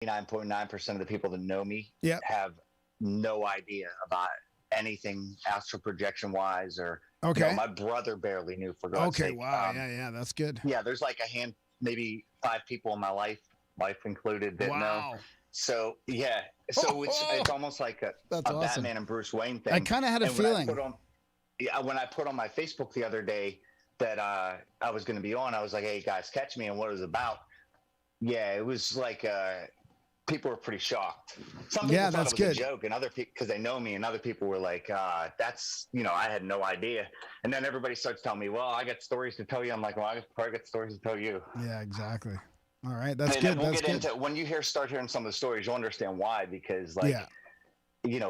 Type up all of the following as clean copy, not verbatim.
99.9% of the people that know me Yep. have no idea about anything astral projection wise, or Okay. my brother barely knew, for God's Okay. sake. Wow. Yeah. That's good. Yeah, there's like maybe 5 people in my life included, that know. Wow. So yeah, so it's almost like That's a awesome. Batman and Bruce Wayne thing. I kind of had a feeling. When I put on my Facebook the other day that I was going to be on, I was like, "Hey guys, catch me," and what it was about. Yeah, it was like people were pretty shocked. Some people thought it was a joke, and other people, because they know me, and other people were like, "That's I had no idea." And then everybody starts telling me, "Well, I got stories to tell you." I'm like, "Well, I probably got stories to tell you." Yeah, exactly. All right, that's and good. We'll that's get good. into when you start hearing some of the stories, you'll understand why. Because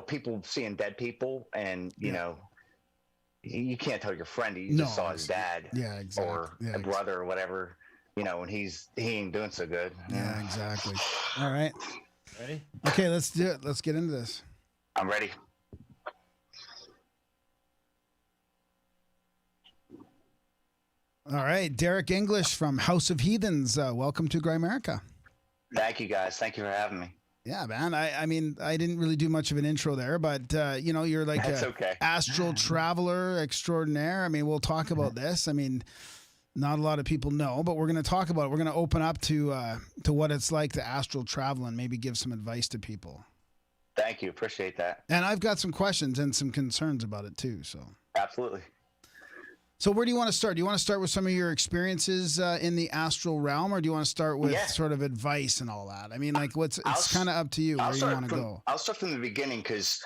people seeing dead people, and you you can't tell your friend you just saw his dad, or a brother or whatever, and he ain't doing so good. Yeah, exactly. All right. Ready? Okay, let's do it. Let's get into this. I'm ready. All right, Derek English from House of Heathens. Welcome to Grimerica. Thank you, guys. Thank you for having me. Yeah, man. I mean, I didn't really do much of an intro there, but you're like astral traveler extraordinaire. I mean, we'll talk about this. I mean, not a lot of people know, but we're going to talk about it. We're going to open up to what it's like to astral travel and maybe give some advice to people. Thank you. Appreciate that. And I've got some questions and some concerns about it too. So absolutely. So where do you want to start? Do you want to start with some of your experiences in the astral realm, or do you want to start with sort of advice and all that? I mean, like, it's kind of up to you where you want to go. I'll start from the beginning, because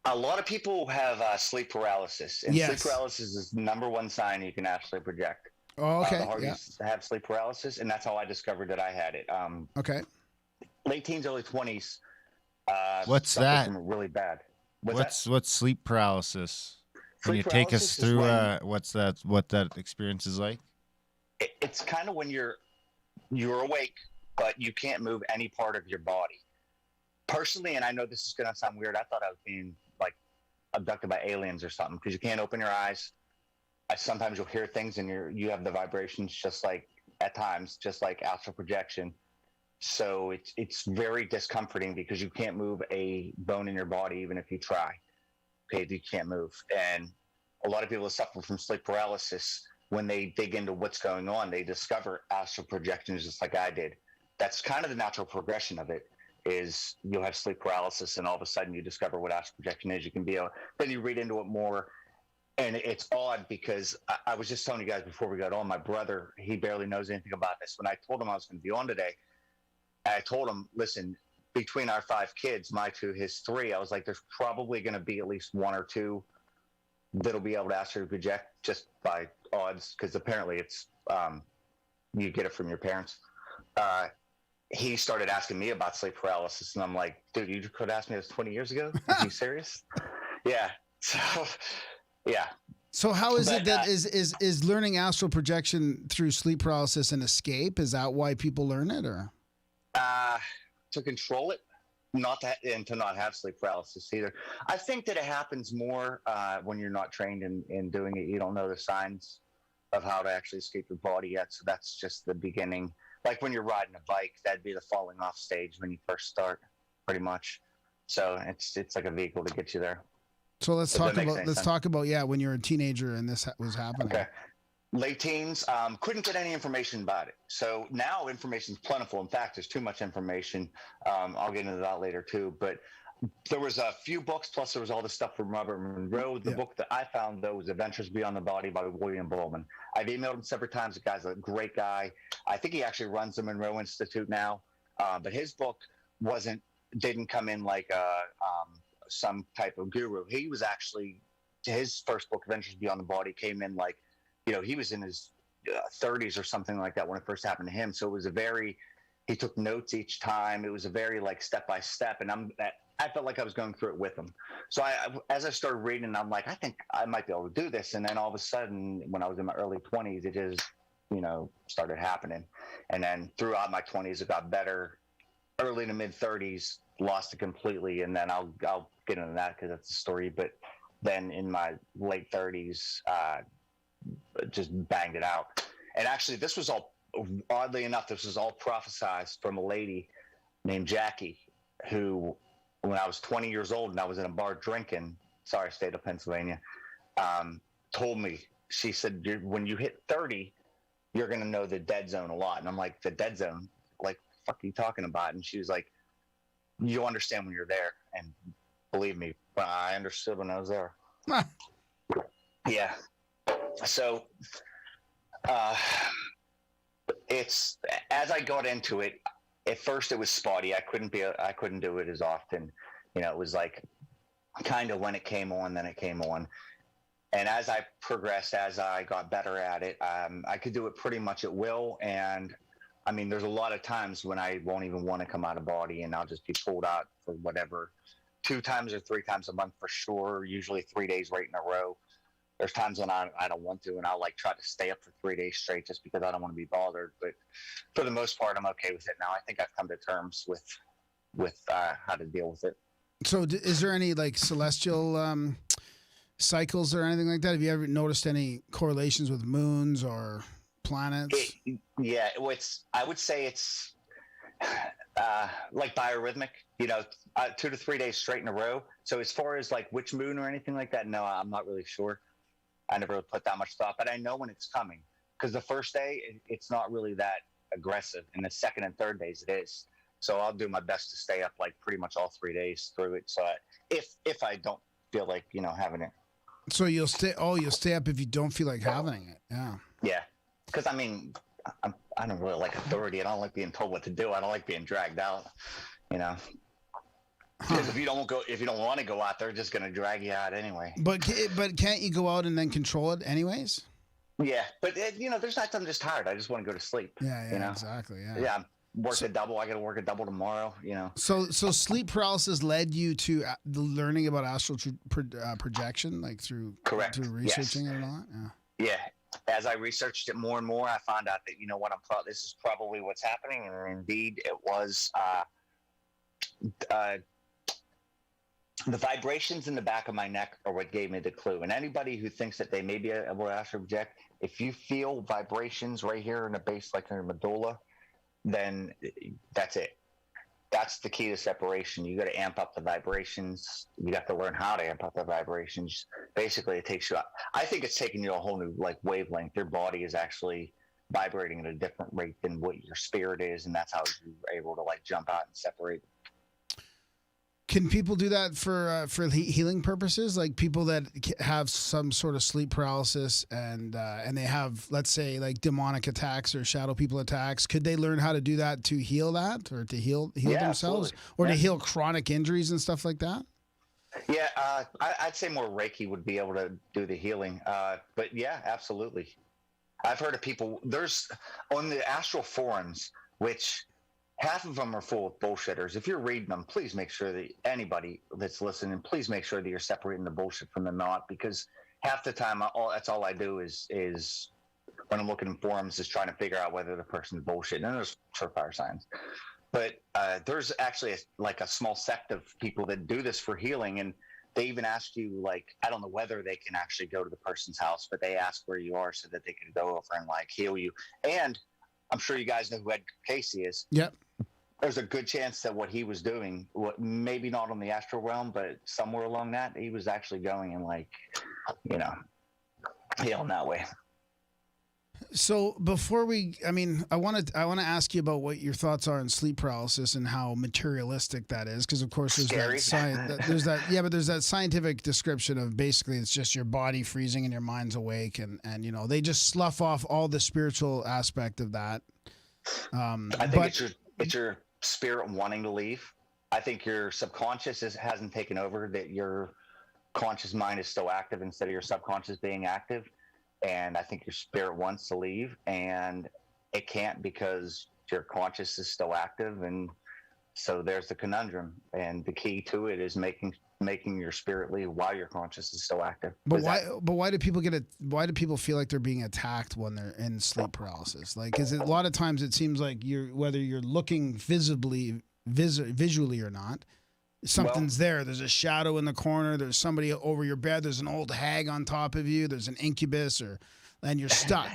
a lot of people have sleep paralysis, and sleep paralysis is the #1 sign you can actually project. Oh, okay. The hardest to have sleep paralysis, and that's how I discovered that I had it. Okay. Late teens, early 20s. What's that? Really bad. What's sleep paralysis? Can you take us through what that experience is like? It's kind of when you're awake, but you can't move any part of your body. Personally, and I know this is going to sound weird, I thought I was being like abducted by aliens or something, because you can't open your eyes. Sometimes you'll hear things, and you have the vibrations, just like at times, just like astral projection. So it's very discomforting, because you can't move a bone in your body, even if you try. Okay, you can't move. And a lot of people that suffer from sleep paralysis, when they dig into what's going on, they discover astral projections, just like I did. That's kind of the natural progression of it, is you'll have sleep paralysis, and all of a sudden you discover what astral projection is. You can be then you read into it more. And it's odd, because I was just telling you guys before we got on, my brother, he barely knows anything about this. When I told him I was going to be on today, I told him, listen, between our 5 kids, my 2, his 3, I was like, there's probably going to be at least 1 or 2 that'll be able to astral project, just by odds, because apparently it's you get it from your parents. He started asking me about sleep paralysis, and I'm like, dude, you could ask me this 20 years ago? Are you serious? Yeah. So, yeah. So how is it that is learning astral projection through sleep paralysis an escape? Is that why people learn it, or? To control it, and to not have sleep paralysis either. I think that it happens more when you're not trained in doing it. You don't know the signs of how to actually escape your body yet. So that's just the beginning. Like when you're riding a bike, that'd be the falling off stage when you first start, pretty much. So it's like a vehicle to get you there. So let's talk about when you're a teenager and this was happening. Okay. Late teens, couldn't get any information about it. So now information is plentiful. In fact, there's too much information. I'll get into that later too. But there was a few books, plus there was all the stuff from Robert Monroe. The book that I found, though, was Adventures Beyond the Body by William Bowman. I've emailed him several times. The guy's a great guy. I think he actually runs the Monroe Institute now. But his book didn't come in like some type of guru. He was actually, his first book, Adventures Beyond the Body, came in like, he was in his 30s or something like that when it first happened to him. So it was he took notes each time. It was a very like step by step, and I felt like I was going through it with him. So as I started reading, I'm like, I think I might be able to do this. And then all of a sudden, when I was in my early 20s, it just started happening. And then throughout my 20s, it got better. Early to mid 30s, lost it completely, and then I'll get into that because that's the story. But then in my late 30s, just banged it out. And actually, this was all, oddly enough, this was all prophesized from a lady named Jackie, who, when I was 20 years old and I was in a bar drinking, sorry, state of Pennsylvania, told me, she said, when you hit 30, you're going to know the dead zone a lot. And I'm like, the dead zone? Like, what the fuck are you talking about? And she was like, you'll understand when you're there. And believe me, I understood when I was there. Yeah. So, it's, as I got into it, at first it was spotty. I couldn't do it as often. You know, it was like kind of when it came on, then it came on. And as I progressed, as I got better at it, I could do it pretty much at will. And I mean, there's a lot of times when I won't even want to come out of body, and I'll just be pulled out for whatever, 2 times or 3 times a month for sure, usually 3 days right in a row. There's times when I don't want to, and I'll like try to stay up for 3 days straight just because I don't want to be bothered. But for the most part, I'm okay with it now. I think I've come to terms with how to deal with it. So is there any like celestial cycles or anything like that? Have you ever noticed any correlations with moons or planets? Yeah, I would say it's like biorhythmic, you know, 2 to 3 days straight in a row. So as far as like which moon or anything like that, no, I'm not really sure. I never really put that much thought, but I know when it's coming, because the first day it's not really that aggressive, and the second and third days it is. So I'll do my best to stay up like pretty much all 3 days through it. So if I don't feel like, you know, having it. So you'll stay up if you don't feel like having it. Yeah. Yeah. Because I mean, I don't really like authority. I don't like being told what to do. I don't like being dragged out, you know. Because if you don't want to go out, they're just going to drag you out anyway. But can't you go out and then control it anyways? Yeah, but you know, there's nights I'm just tired. I just want to go to sleep. Yeah, you know? Exactly. Yeah. Yeah, I'm a double. I got to work a double tomorrow. You know. So sleep paralysis led you to the learning about astral projection, like through researching it and all that. Yeah. Yeah. As I researched it more and more, I found out that, you know what, this is probably what's happening, and indeed it was. The vibrations in the back of my neck are what gave me the clue. And anybody who thinks that they may be able to astral project, if you feel vibrations right here in the base, like in your medulla, then that's it. That's the key to separation. You got to amp up the vibrations. You have to learn how to amp up the vibrations. Basically, it takes you up. I think it's taking you a whole new like wavelength. Your body is actually vibrating at a different rate than what your spirit is, and that's how you're able to like jump out and separate. Can people do that for healing purposes? Like people that have some sort of sleep paralysis and they have, let's say, like demonic attacks or shadow people attacks. Could they learn how to do that to heal that, or to heal themselves, or to heal chronic injuries and stuff like that? Yeah, I'd say more Reiki would be able to do the healing. But yeah, absolutely. I've heard of people. There's on the astral forums, which. Half of them are full of bullshitters. If you're reading them, please make sure that anybody that's listening, please make sure that you're separating the bullshit from the not, because half the time, that's all I do is when I'm looking in forums, is trying to figure out whether the person's bullshit. And there's surefire signs. But there's actually a small sect of people that do this for healing, and they even ask you, like, I don't know whether they can actually go to the person's house, but they ask where you are so that they can go over and like heal you. And I'm sure you guys know who Ed Casey is. Yep. There's a good chance that what he was doing, maybe not on the astral realm, but somewhere along that, he was actually going and like, you know, healing that way. So before I want to ask you about what your thoughts are on sleep paralysis and how materialistic that is, because of course there's there's that scientific description of basically it's just your body freezing and your mind's awake, and you know they just slough off all the spiritual aspect of that. I think it's your spirit wanting to leave. I think your subconscious hasn't taken over, that your conscious mind is still active instead of your subconscious being active. And I think your spirit wants to leave, and it can't because your conscious is still active. And so there's the conundrum. And the key to it is making your spirit leave while your conscious is still active. But why do people feel like they're being attacked when they're in sleep paralysis? Like, because a lot of times it seems like whether you're looking visually or not, something's there. There's a shadow in the corner. There's somebody over your bed. There's an old hag on top of you. There's an incubus, and you're stuck.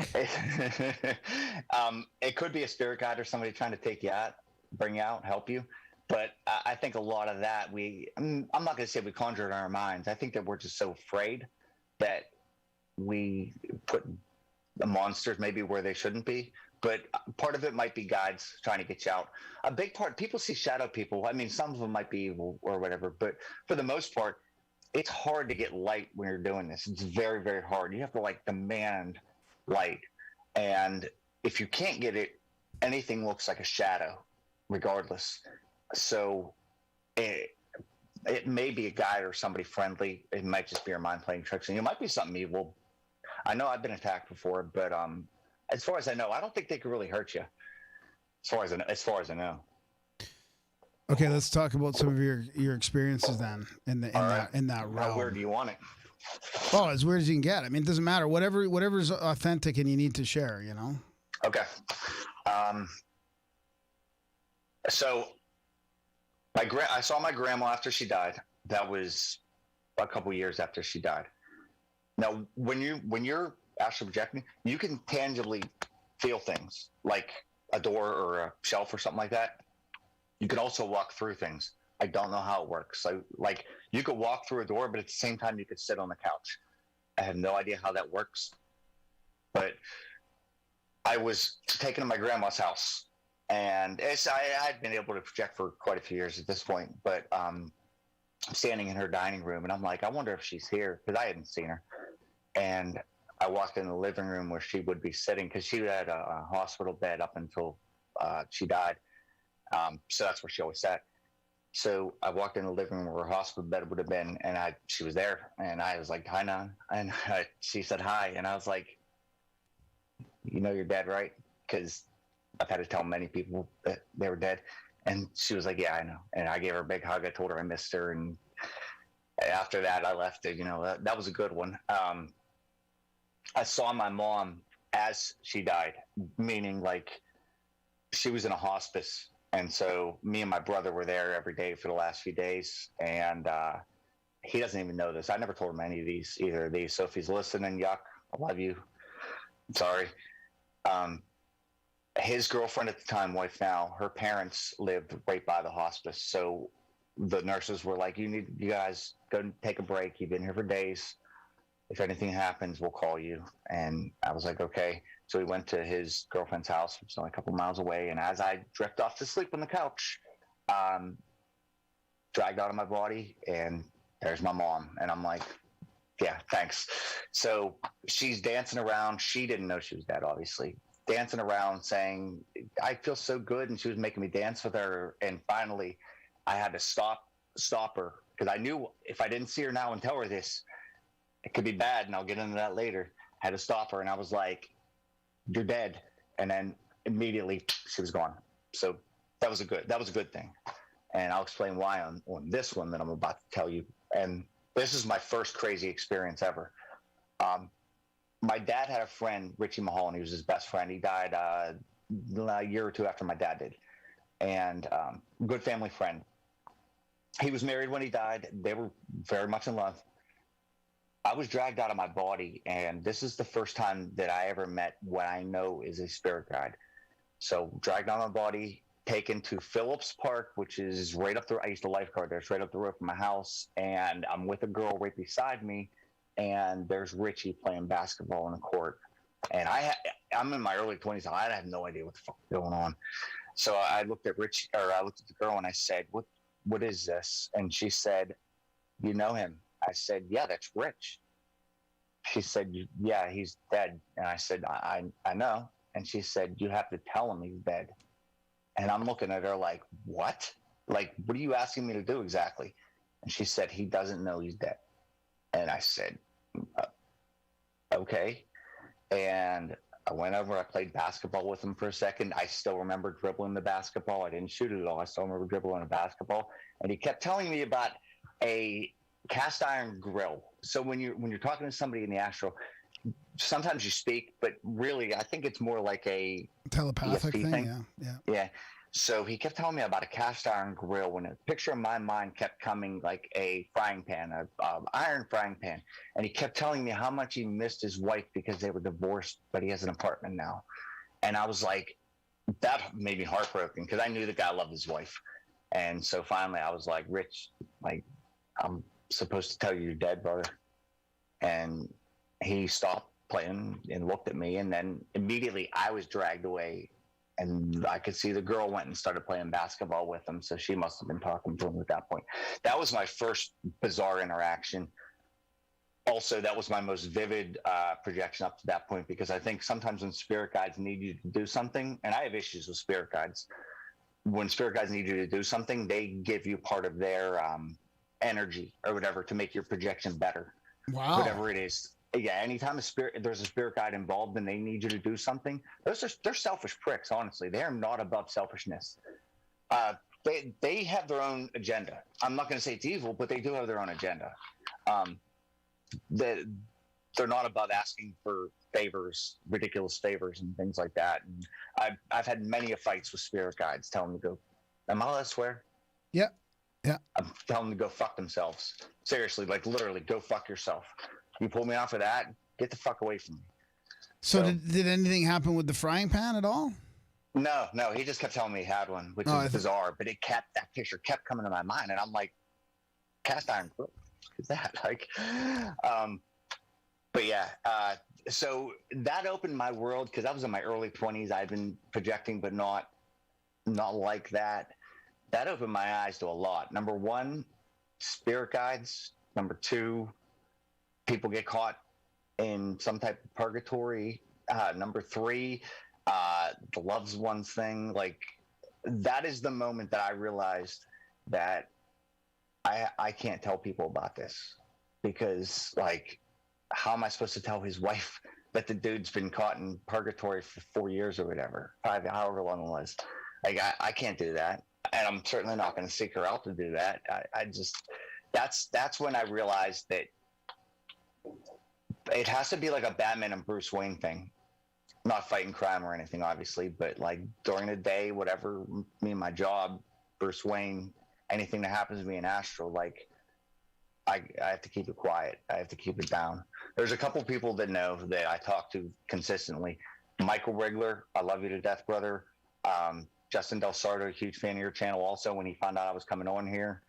It could be a spirit guide or somebody trying to take you out, bring you out, help you. But I think a lot of that I'm not going to say we conjure it in our minds. I think that we're just so afraid that we put the monsters maybe where they shouldn't be. But part of it might be guides trying to get you out. A big part, people see shadow people. I mean, some of them might be evil or whatever, but for the most part, it's hard to get light when you're doing this. It's very, very hard. You have to like demand light. And if you can't get it, anything looks like a shadow regardless. So it may be a guide or somebody friendly. It might just be your mind playing tricks. And it might be something evil. I know I've been attacked before, but as far as I know, I don't think they could really hurt you. As far as I know. Okay, let's talk about some of your experiences then in that realm. How weird do you want it? Oh, as weird as you can get. I mean, it doesn't matter. Whatever's authentic and you need to share, you know? Okay. So I saw my grandma after she died. That was a couple years after she died. Now, when you're astral projecting, you can tangibly feel things like a door or a shelf or something like that. You can also walk through things. I don't know how it works. So, like, you could walk through a door, but at the same time, you could sit on the couch. I have no idea how that works. But I was taken to my grandma's house, and I'd been able to project for quite a few years at this point. But I'm standing in her dining room, and I'm like, I wonder if she's here, because I hadn't seen her. And I walked in the living room where she would be sitting, because she had a hospital bed up until she died. So that's where she always sat. So I walked in the living room where her hospital bed would have been, and she was there. And I was like, hi, Nan. And she said hi. And I was like, you know you're dead, right? Because I've had to tell many people that they were dead. And she was like, yeah, I know. And I gave her a big hug. I told her I missed her. And after that, I left it. You know, that was a good one. I saw my mom as she died, meaning like she was in a hospice. And so me and my brother were there every day for the last few days. And he doesn't even know this. I never told him either of these. So if he's listening, yuck, I love you. I'm sorry. His girlfriend at the time, wife now, her parents lived right by the hospice. So the nurses were like, you guys go take a break. You've been here for days. If anything happens, we'll call you. And I was like, okay. So we went to his girlfriend's house, which is only a couple miles away. And as I drift off to sleep on the couch, dragged out of my body, and there's my mom. And I'm like, yeah, thanks. So she's dancing around. She didn't know she was dead, obviously. Dancing around saying, I feel so good. And she was making me dance with her. And finally, I had to stop her, because I knew if I didn't see her now and tell her this, it could be bad. And I'll get into that later. I had to stop her. And I was like, you're dead. And then immediately she was gone. So that was a good thing. And I'll explain why on this one that I'm about to tell you. And this is my first crazy experience ever. My dad had a friend, Richie Mulholland. He was his best friend. He died a year or two after my dad did. And good family friend. He was married when he died. They were very much in love. I was dragged out of my body, and this is the first time that I ever met what I know is a spirit guide. So dragged out of my body, taken to Phillips Park, which is right up the, I used to lifeguard there. It's right up the road from my house. And I'm with a girl right beside me, and there's Richie playing basketball in the court. And I'm in my early 20s. I have no idea what the fuck is going on. So I looked at the girl, and I said, what is this? And she said, you know him? I said, yeah, that's Rich. She said, yeah, he's dead. And I said, I know. And she said, you have to tell him he's dead. And I'm looking at her like, what? Like, what are you asking me to do exactly? And she said, he doesn't know he's dead. And I said, okay. And I went over, I played basketball with him for a second. I still remember dribbling the basketball. I didn't shoot it at all. I still remember dribbling a basketball. And he kept telling me about a cast iron grill. So when you're talking to somebody in the astral, sometimes you speak, but really I think it's more like a telepathic thing. Yeah. So he kept telling me about a cast iron grill, when a picture in my mind kept coming like a frying pan, a iron frying pan. And he kept telling me how much he missed his wife because they were divorced, but he has an apartment now. And I was like, that made me heartbroken, because I knew the guy loved his wife. And so finally I was like, Rich, like, I'm supposed to tell you you're dead, brother. And he stopped playing and looked at me, and then immediately I was dragged away, and I could see the girl went and started playing basketball with him. So she must have been talking to him at that point. That was my first bizarre interaction. Also, that was my most vivid projection up to that point, because I think sometimes when spirit guides need you to do something, and I have issues with spirit guides, when spirit guides need you to do something, they give you part of their energy or whatever to make your projection better. Wow. Whatever it is. Yeah, anytime there's a spirit guide involved and they need you to do something, they're selfish pricks, honestly. They are not above selfishness. They have their own agenda. I'm not going to say it's evil, but they do have their own agenda. They're not above asking for favors, ridiculous favors and things like that. And I've had many fights with spirit guides telling them to go, am I allowed to swear? Yeah. Yeah. I'm telling them to go fuck themselves. Seriously, like literally, go fuck yourself. You pull me off of that, get the fuck away from me. So did anything happen with the frying pan at all? No, he just kept telling me he had one, which is bizarre. But that picture kept coming to my mind, and I'm like, cast iron grill, what is that? Like, but yeah. So that opened my world, because I was in my early 20s. I've been projecting, but not like that. That opened my eyes to a lot. Number one, spirit guides. Number two, people get caught in some type of purgatory. Number three, the loved ones thing. Like, that is the moment that I realized that I can't tell people about this, because, like, how am I supposed to tell his wife that the dude's been caught in purgatory for 4 years or whatever, however long it was? Like, I can't do that. And I'm certainly not going to seek her out to do that. I just, that's when I realized that it has to be like a Batman and Bruce Wayne thing. Not fighting crime or anything, obviously, but like during the day, whatever, me and my job, Bruce Wayne, anything that happens to me in Astral, like, I have to keep it quiet. I have to keep it down. There's a couple people that know that I talk to consistently. Michael Rigler, I love you to death, brother. Justin Del Sardo, huge fan of your channel. Also, when he found out I was coming on here,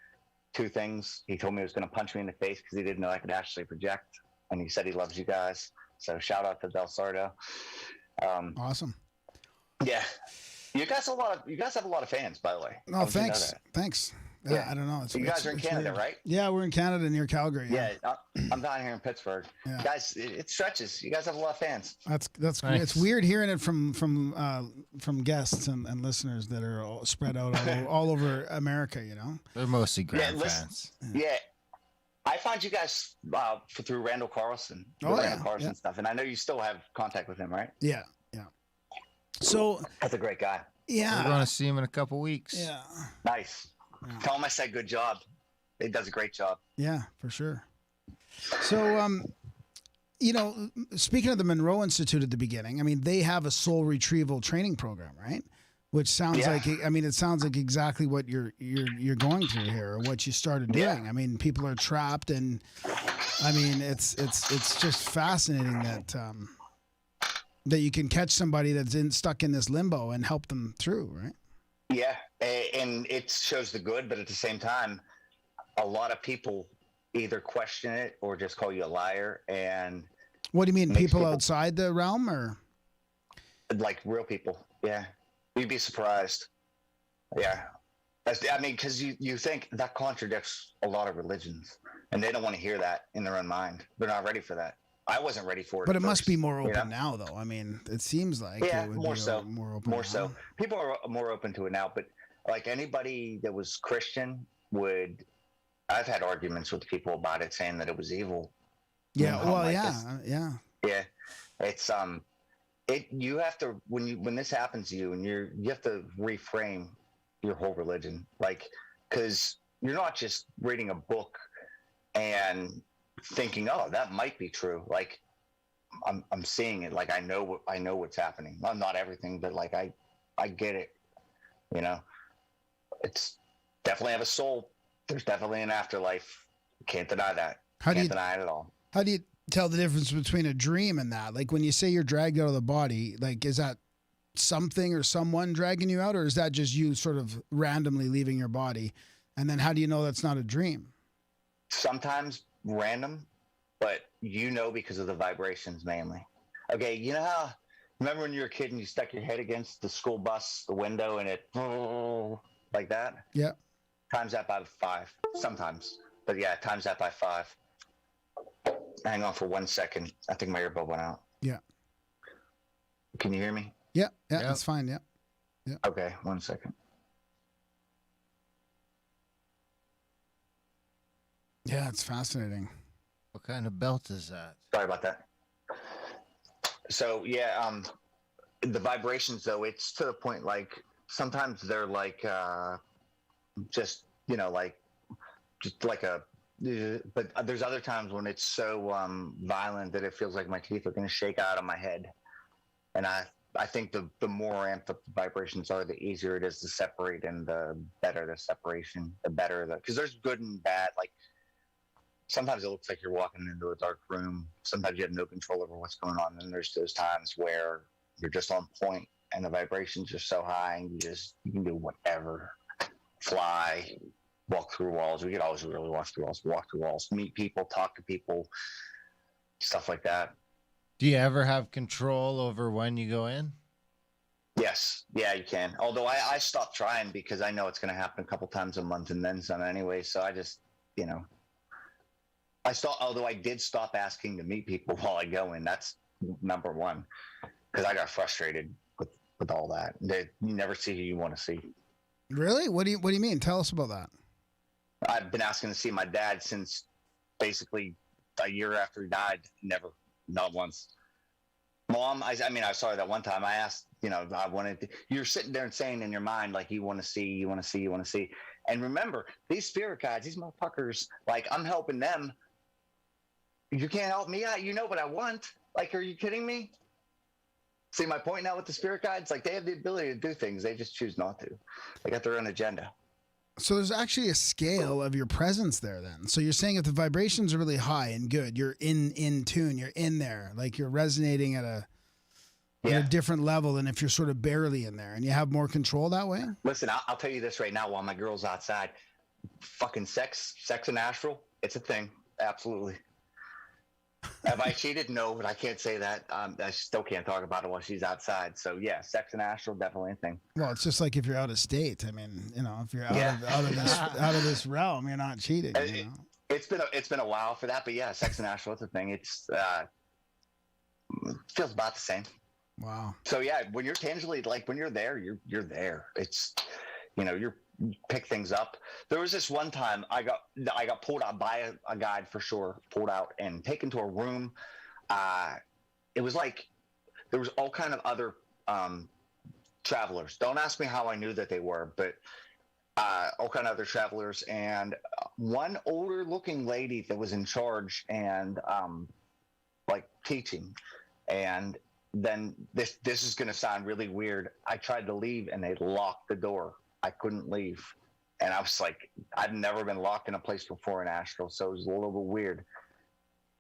two things. He told me he was going to punch me in the face because he didn't know I could actually project. And he said he loves you guys. So shout out to Del Sardo. Awesome. Yeah. You guys have a lot of fans, by the way. Oh, thanks. Thanks. Yeah. I don't know. You guys are in Canada, right? Yeah, we're in Canada near Calgary. Yeah, I'm down here in Pittsburgh. Yeah. Guys, it stretches. You guys have a lot of fans. That's nice. It's weird hearing it from guests and listeners that are all spread out all over America. You know, they're mostly grand fans. Yeah. I found you guys through Randall Carlson. Randall Carlson stuff, and I know you still have contact with him, right? Yeah. So that's a great guy. Yeah, we're going to see him in a couple weeks. Yeah. Nice. Yeah. Tell him I said good job. He does a great job. Yeah, for sure. So, you know, speaking of the Monroe Institute at the beginning, I mean, they have a soul retrieval training program, right? Which sounds like, I mean, it sounds like exactly what you're going through here, or what you started doing. I mean, people are trapped, and I mean, it's just fascinating that you can catch somebody that's stuck in this limbo and help them through, right? Yeah, and it shows the good, but at the same time, a lot of people either question it or just call you a liar. And what do you mean, people outside the realm, or like real people? Yeah, you'd be surprised. Yeah, I mean, because you think that contradicts a lot of religions, and they don't want to hear that in their own mind. They're not ready for that. I wasn't ready for it. But it must be more open now, though. I mean, it seems like it would more be so. More open. More so. People are more open to it now. But like anybody that was Christian I've had arguments with people about it, saying that it was evil. Yeah. Well, yeah. It's you have to when this happens to you, and you have to reframe your whole religion, like, because you're not just reading a book and thinking, oh, that might be true. Like, I'm seeing it. Like, I know what's happening. Not everything, but like I get it. You know, it's definitely have a soul. There's definitely an afterlife. Can't deny that. Can't deny it at all. How do you tell the difference between a dream and that? Like, when you say you're dragged out of the body, like, is that something or someone dragging you out, or is that just you sort of randomly leaving your body? And then how do you know that's not a dream? Sometimes random, but because of the vibrations mainly. Okay, you know how, remember when you were a kid and you stuck your head against the school bus, the window, and it like that? Yeah. Times that by 5 sometimes. But yeah, times that by 5. Hang on for 1 second. I think my earbud went out. Yeah. Can you hear me? Yeah, that's fine. Yeah. Okay, 1 second. Yeah, it's fascinating. What kind of belt is that? Sorry about that. So yeah, the vibrations though, it's to the point like sometimes they're like just like a, but there's other times when it's so violent that it feels like my teeth are going to shake out of my head. And I think the more amped up the vibrations are, the easier it is to separate, and the better the separation, the better because there's good and bad. Like sometimes it looks like you're walking into a dark room. Sometimes you have no control over what's going on. And there's those times where you're just on point and the vibrations are so high and you can do whatever. Fly, walk through walls. We could always really walk through walls, meet people, talk to people, stuff like that. Do you ever have control over when you go in? Yes. Yeah, you can. Although I stopped trying because I know it's going to happen a couple times a month and then some anyway. So I just, although I did stop asking to meet people while I go in. That's number one, because I got frustrated with all that. You never see who you want to see. Really? What do you mean? Tell us about that. I've been asking to see my dad since basically a year after he died. Never, not once. Mom, I saw her that one time. I asked, I wanted to, you're sitting there and saying in your mind, like, you want to see. And remember, these spirit guides, these motherfuckers, like, I'm helping them. You can't help me out. You know what I want. Like, are you kidding me? See my point now with the spirit guides? Like, they have the ability to do things. They just choose not to. They got their own agenda. So there's actually a scale of your presence there then. So you're saying if the vibrations are really high and good, you're in tune, you're in there, like you're resonating at a different level than if you're sort of barely in there, and you have more control that way? Listen, I'll tell you this right now while my girl's outside. Fucking sex and astral, it's a thing. Absolutely. Have I cheated? No, but I can't say that. I still can't talk about it while she's outside. So yeah, sex and astral, definitely a thing. Well, it's just like if you're out of state. I mean, if you're out of this realm, you're not cheating. It's been a while for that, but yeah, sex and astral, it's a thing. It's feels about the same. Wow. So yeah, when you're tangibly, like when you're there, you're there. It's you pick things up. There was this one time I got pulled out by a guide for sure, pulled out and taken to a room. It was like there was all kind of other travelers. Don't ask me how I knew that they were, but all kind of other travelers, and one older looking lady that was in charge and like teaching. And then this is going to sound really weird. I tried to leave and they locked the door. I couldn't leave. And I was like, I've never been locked in a place before in astral, so it was a little bit weird.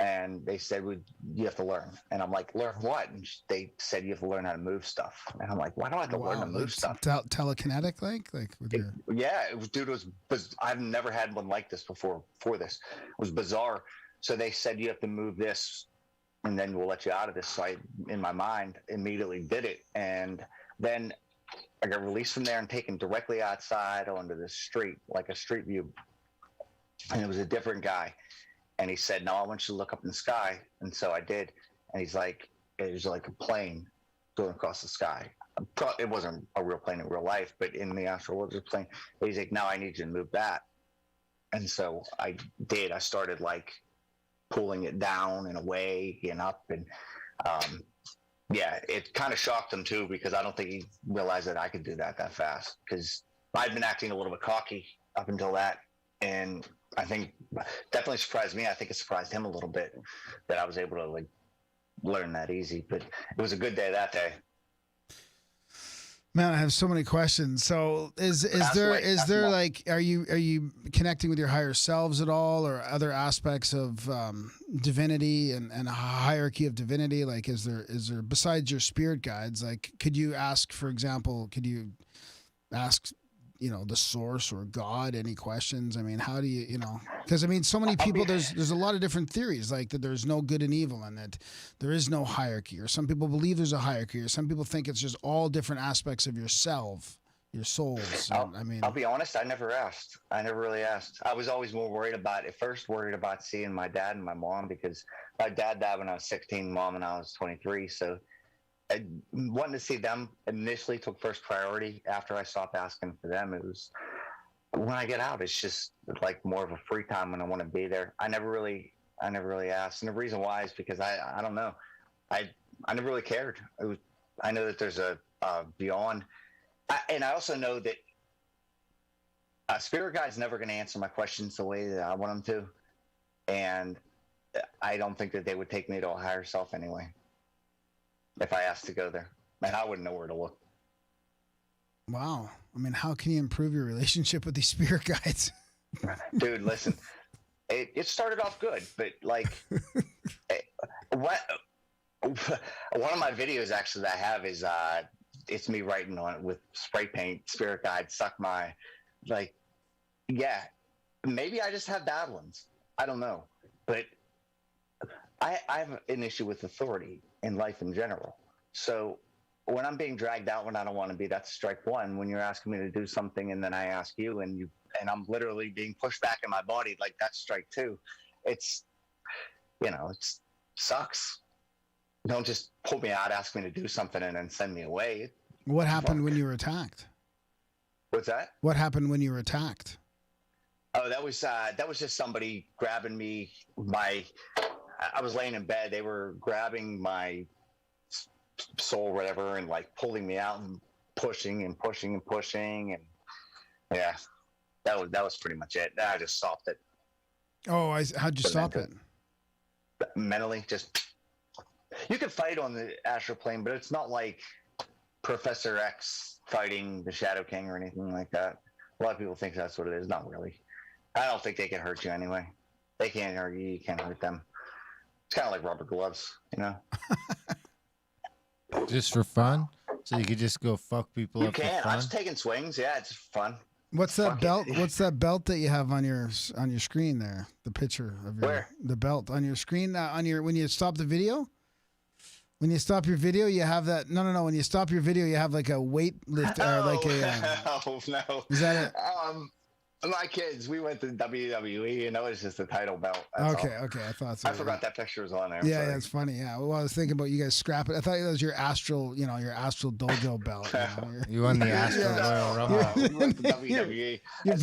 And they said, you have to learn. And I'm like, learn what? And they said, you have to learn how to move stuff. And I'm like, why do I have to learn to move stuff? Telekinetic, like with your... Yeah, it was, I've never had one like this before. It was bizarre. So they said, you have to move this, and then we'll let you out of this. So I, in my mind, immediately did it. And then I got released from there and taken directly outside onto the street, like a street view. And it was a different guy. And he said, no, I want you to look up in the sky. And so I did. And he's like, it was like a plane going across the sky. It wasn't a real plane in real life, but in the astral world, it was a plane. But he's like, now I need you to move that. And so I did. I started like pulling it down and away and up. And yeah, it kind of shocked him too, because I don't think he realized that I could do that fast, because I'd been acting a little bit cocky up until that. And I think definitely surprised me. I think it surprised him a little bit that I was able to like learn that easy, but it was a good day that day. Man, I have so many questions. So is there like, are you connecting with your higher selves at all, or other aspects of divinity and a hierarchy of divinity? Like, is there besides your spirit guides, like, could you ask, for example, the source or God any questions? I mean, how do you because I mean, so many people, there's a lot of different theories, like that there's no good and evil and that there is no hierarchy, or some people believe there's a hierarchy, or some people think it's just all different aspects of yourself, your souls. I'll be honest, I never really asked. I was always more worried about seeing my dad and my mom, because my dad died when I was 16, mom when I was 23. So wanting to see them initially took first priority. After I stopped asking for them, it was when I get out, it's just like more of a free time when I want to be there. I never really asked, and the reason why is because I don't know, I never really cared. I know that there's a beyond, and I also know that spirit guide's never going to answer my questions the way that I want them to, and I don't think that they would take me to a higher self anyway if I asked to go there, and I wouldn't know where to look. Wow. I mean, how can you improve your relationship with these spirit guides? Dude, listen, it started off good, but like, one of my videos actually that I have is it's me writing on it with spray paint, spirit guide, suck my, like, yeah, maybe I just have bad ones. I don't know, but I have an issue with authority in life in general. So when I'm being dragged out when I don't want to be, that's strike one. When you're asking me to do something and then I ask you and I'm literally being pushed back in my body, like, that's strike two. It's, it sucks. Don't just pull me out, ask me to do something and then send me away. What happened when you were attacked? What's that? What happened when you were attacked? Oh, that was just somebody grabbing me. I was laying in bed. They were grabbing my soul, whatever, and like pulling me out and pushing and pushing and pushing, and yeah, that was pretty much it. I just stopped it. Oh, how'd you stop it? Mentally, just, you can fight on the astral plane, but it's not like Professor X fighting the Shadow King or anything like that. A lot of people think that's what it is. Not really. I don't think they can hurt you anyway. They can't hurt you. You can't hurt them. It's kind of like rubber gloves, Just for fun? So you could just go fuck people up for fun? I was taking swings. Yeah, it's fun. What's that belt? What's that belt that you have on your screen there? The picture of the belt on your screen when you stop the video? When you stop your video, you have that. No. When you stop your video, you have like a weight lift or like a. Oh no! Is that it? My kids, we went to WWE, and that was just a title belt. Okay, I thought so. I forgot that picture was on there. Yeah, it's funny. Yeah, well, I was thinking about you guys scrapping. I thought that was your astral, your astral dojo belt. You won the astral Royal Rumble. We went to WWE. You're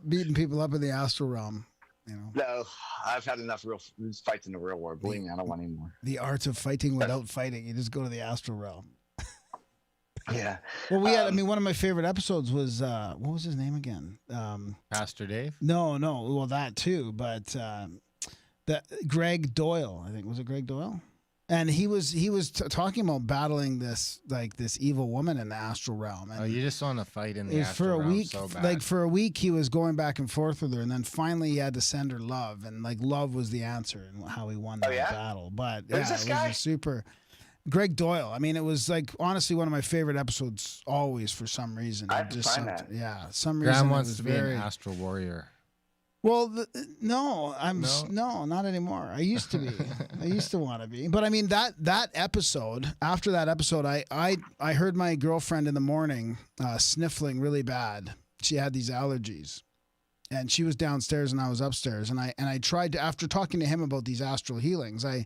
beating people up in the astral realm. No, I've had enough real fights in the real world. Believe me, I don't want any more. The art of fighting without fighting. You just go to the astral realm. Yeah. Well, we had. One of my favorite episodes was what was his name again? Pastor Dave. No. Well, that too, but Greg Doyle. I think was it Greg Doyle, and he was talking about battling this evil woman in the astral realm. And you just want to fight in the astral realm so bad. Like for a week, he was going back and forth with her, and then finally he had to send her love, and like love was the answer and how he won that battle. But who's this guy? It was super. Greg Doyle. It was like honestly one of my favorite episodes always for some reason. I have to find that. Yeah, some reason. Graham wants to be an astral warrior. Well, no, not anymore. I used to be. I used to want to be. But that episode, after that episode, I heard my girlfriend in the morning sniffling really bad. She had these allergies. And she was downstairs and I was upstairs, and I tried to, after talking to him about these astral healings, I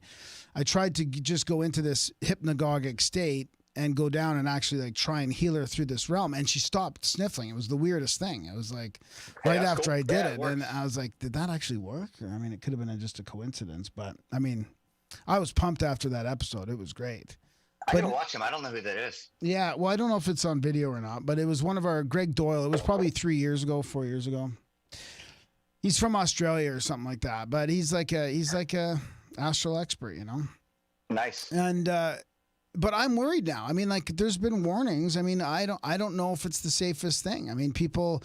tried to just go into this hypnagogic state and go down and actually like try and heal her through this realm, and she stopped sniffling. It was the weirdest thing. It was like right after I did it, and I was like, did that actually work? Or, it could have been just a coincidence, but I was pumped after that episode. It was great. I gotta watch him. I don't know who that is. Yeah, well, I don't know if it's on video or not, but it was one of our Greg Doyle. It was probably 4 years ago. He's from Australia or something like that, but he's like a astral expert, Nice. And But I'm worried now. I mean, like, there's been warnings. I mean, I don't know if it's the safest thing. I mean, people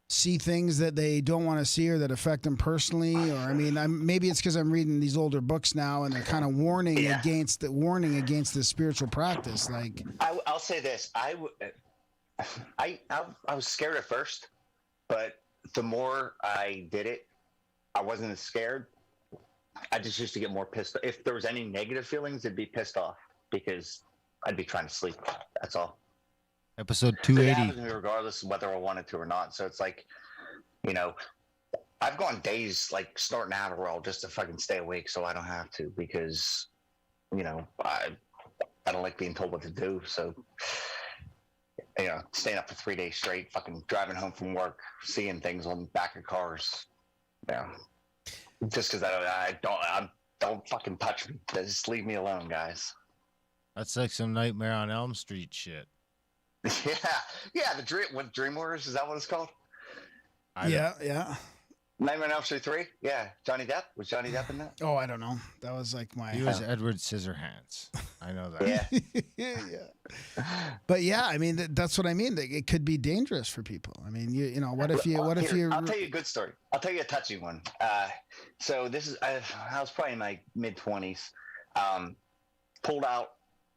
see things that they don't want to see or that affect them personally. Or, I mean, maybe it's because I'm reading these older books now and they're kind of warning against this spiritual practice. Like, I'll say this. I was scared at first, but the more I did it, I wasn't as scared. I just used to get more pissed. If there was any negative feelings, it'd be pissed off because I'd be trying to sleep. That's all. Episode 280. It happens to me regardless of whether I wanted to or not. So it's like, you know, I've gone days like snorting Adderall just to fucking stay awake so I don't have to, because, you know, I don't like being told what to do. So, you know, staying up for 3 days straight, fucking driving home from work, seeing things on the back of cars. Yeah. Just because I don't fucking touch me. Just leave me alone, guys. That's like some Nightmare on Elm Street shit. Yeah. The Dream Warriors, is that what it's called? Yeah. Nightmare on Elm Street 3? Yeah. Johnny Depp? Was Johnny Depp in that? Oh, I don't know. That was like my... He was Edward Scissorhands. I know that. Yeah. But yeah, I mean, that's what I mean. It could be dangerous for people. I mean, you know, what if you... I'll tell you a good story. I'll tell you a touching one. So this is... I was probably in my mid-20s. Pulled out,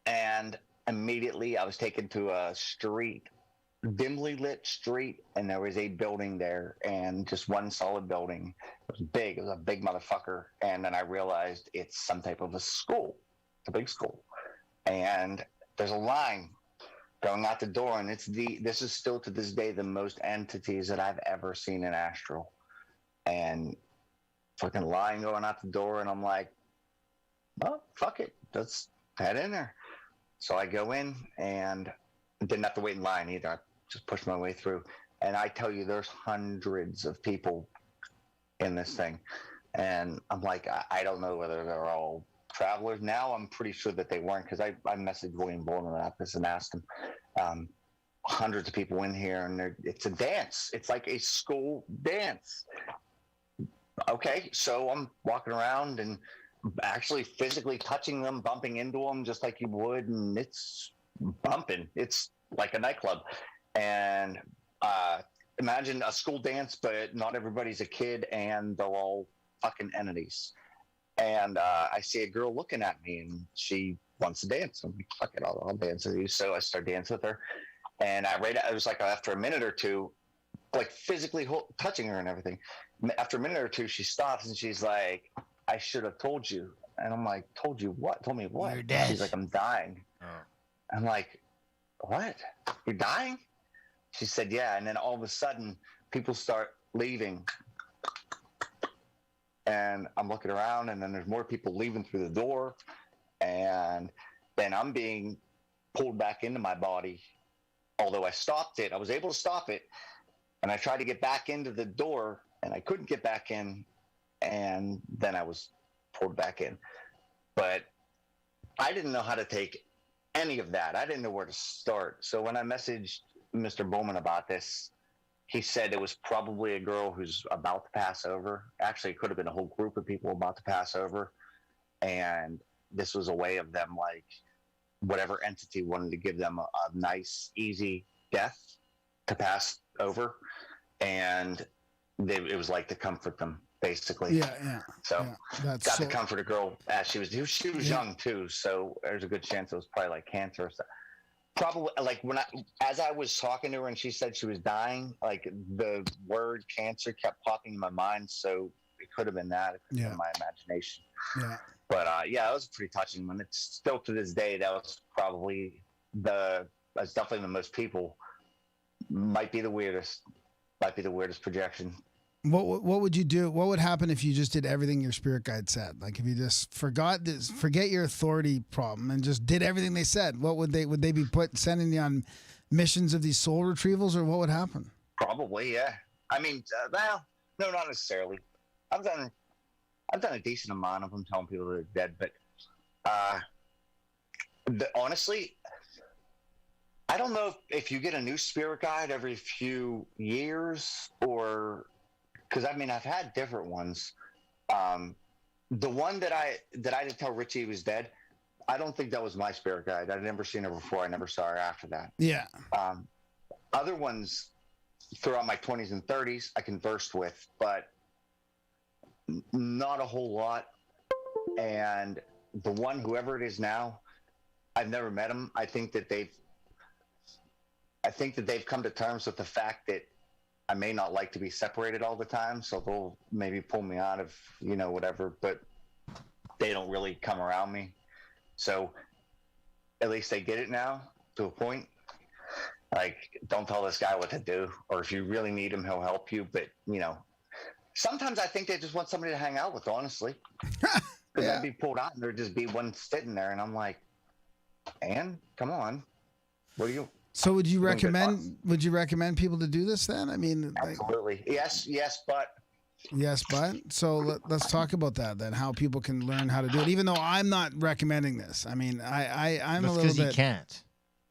and immediately I was taken to a street, dimly lit street, and there was a building there, and just one solid building. It was big. It was a big motherfucker. And then I realized it's some type of a school. It's a big school. And there's a line going out the door, and this is still to this day the most entities that I've ever seen in Astral. And fucking line going out the door, and I'm like, well, fuck it. Let's head in there. So I go in, and didn't have to wait in line either. I just pushed my way through. And I tell you, there's hundreds of people in this thing. And I'm like, I don't know whether they're all travelers. Now I'm pretty sure that they weren't, because I messaged William Bourne about this and asked him. Hundreds of people in here, and it's a dance. It's like a school dance. Okay, so I'm walking around and actually physically touching them, bumping into them just like you would, and it's bumping. It's like a nightclub. And imagine a school dance, but not everybody's a kid, and they're all fucking entities. And I see a girl looking at me, and she wants to dance. I'm like, fuck it, I'll dance with you. So I start dancing with her, and it was like after a minute or two, like physically touching her and everything. After a minute or two, she stops, and she's like, I should have told you. And I'm like, told you what? Told me what? You're dead. She's like, I'm dying. Oh. I'm like, what? You're dying? She said, yeah. And then all of a sudden, people start leaving. And I'm looking around, and then there's more people leaving through the door. And then I'm being pulled back into my body. Although I stopped it, I was able to stop it. And I tried to get back into the door, and I couldn't get back in. And then I was pulled back in. But I didn't know how to take any of that. I didn't know where to start. So when I messaged Mr. Bowman about this, he said it was probably a girl who's about to pass over. Actually, it could have been a whole group of people about to pass over. And this was a way of them, like, whatever entity wanted to give them a nice, easy death to pass over. And it was like to comfort them, basically. Yeah. So got to comfort a girl as she was young too. So there's a good chance it was probably like cancer or something. Probably like as I was talking to her and she said she was dying, like the word cancer kept popping in my mind. So it could have been that. It could have been my imagination. Yeah. But that was a pretty touching one. It's still to this day, that was probably that's definitely the most people. Might be the weirdest projection. What would you do? What would happen if you just did everything your spirit guide said? Like if you just forget your authority problem and just did everything they said, what would they be sending you on missions of these soul retrievals, or what would happen? Probably, yeah. I mean, well, no, not necessarily. I've done a decent amount of them telling people they're dead, but honestly, I don't know if you get a new spirit guide every few years, or because I mean I've had different ones. The one that I didn't tell Richie he was dead, I don't think that was my spirit guide. I'd never seen her before. I never saw her after that. Yeah. Other ones throughout my 20s and 30s I conversed with, but not a whole lot. And the one, whoever it is now, I've never met him. I think that they've come to terms with the fact that I may not like to be separated all the time, so they'll maybe pull me out of, whatever, but they don't really come around me. So at least they get it now to a point. Like, don't tell this guy what to do, or if you really need him, he'll help you. But, sometimes I think they just want somebody to hang out with, honestly. Because I'd be pulled out and there'd just be one sitting there, and I'm like, man, come on. What do you... So would you recommend people to do this then? I mean, absolutely. Yes, but. Yes, but. So let's talk about that then, how people can learn how to do it, even though I'm not recommending this. I mean, I'm a little bit. Because you can't.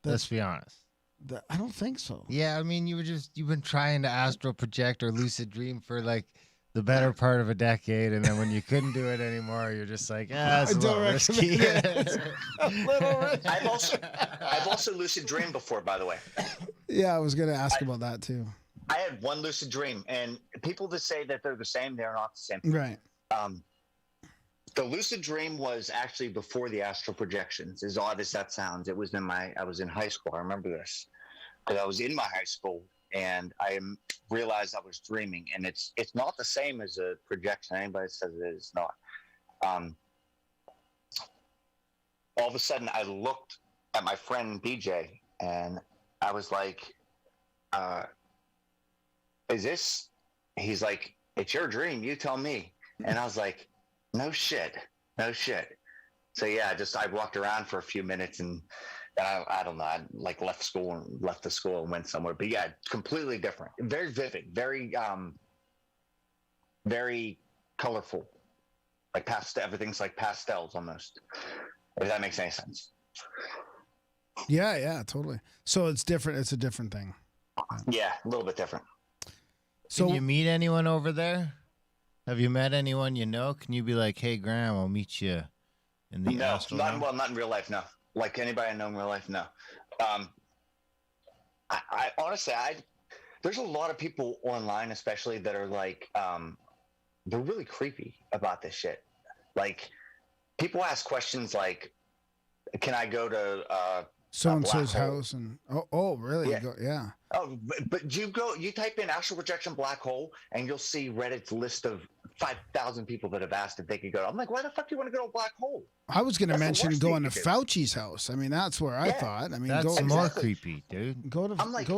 Let's be honest. I don't think so. Yeah, I mean, you've been trying to astral project or lucid dream for like the better part of a decade, and then when you couldn't do it anymore, you're just like, it's a little risky. A little risky. I've also lucid dreamed before, by the way. Yeah, I was going to ask about that too. I had one lucid dream, and people that say that they're the same, they're not the same. Right. The lucid dream was actually before the astral projections. As odd as that sounds, it was I was in high school. I remember this because I was in my high school, and I realized I was dreaming, and it's not the same as a projection. Anybody says it is not. All of a sudden, I looked at my friend BJ, and I was like, "Is this?" He's like, "It's your dream. You tell me." And I was like, No shit. So yeah, I walked around for a few minutes, and I don't know. I like left the school and went somewhere. But yeah, completely different. Very vivid. Very very colorful. Like everything's like pastels almost. If that makes any sense. Yeah, totally. So it's different. It's a different thing. Yeah, a little bit different. So, can you meet anyone over there? Have you met anyone you know? Can you be like, "Hey, Graham, I'll meet you in the astral realm"? Not in real life, no. Like anybody I know in real life, no. I honestly, there's a lot of people online, especially that are like, they're really creepy about this shit. Like, people ask questions like, "Can I go to so-and-so's house?" And oh, really? Yeah. Oh, but you type in astral projection black hole, and you'll see Reddit's list of 5,000 people that have asked if they could go. I'm like, why the fuck do you want to go to a black hole? I was going to mention going to Fauci's house. I mean, that's where I thought. I mean, that's more creepy, dude. Go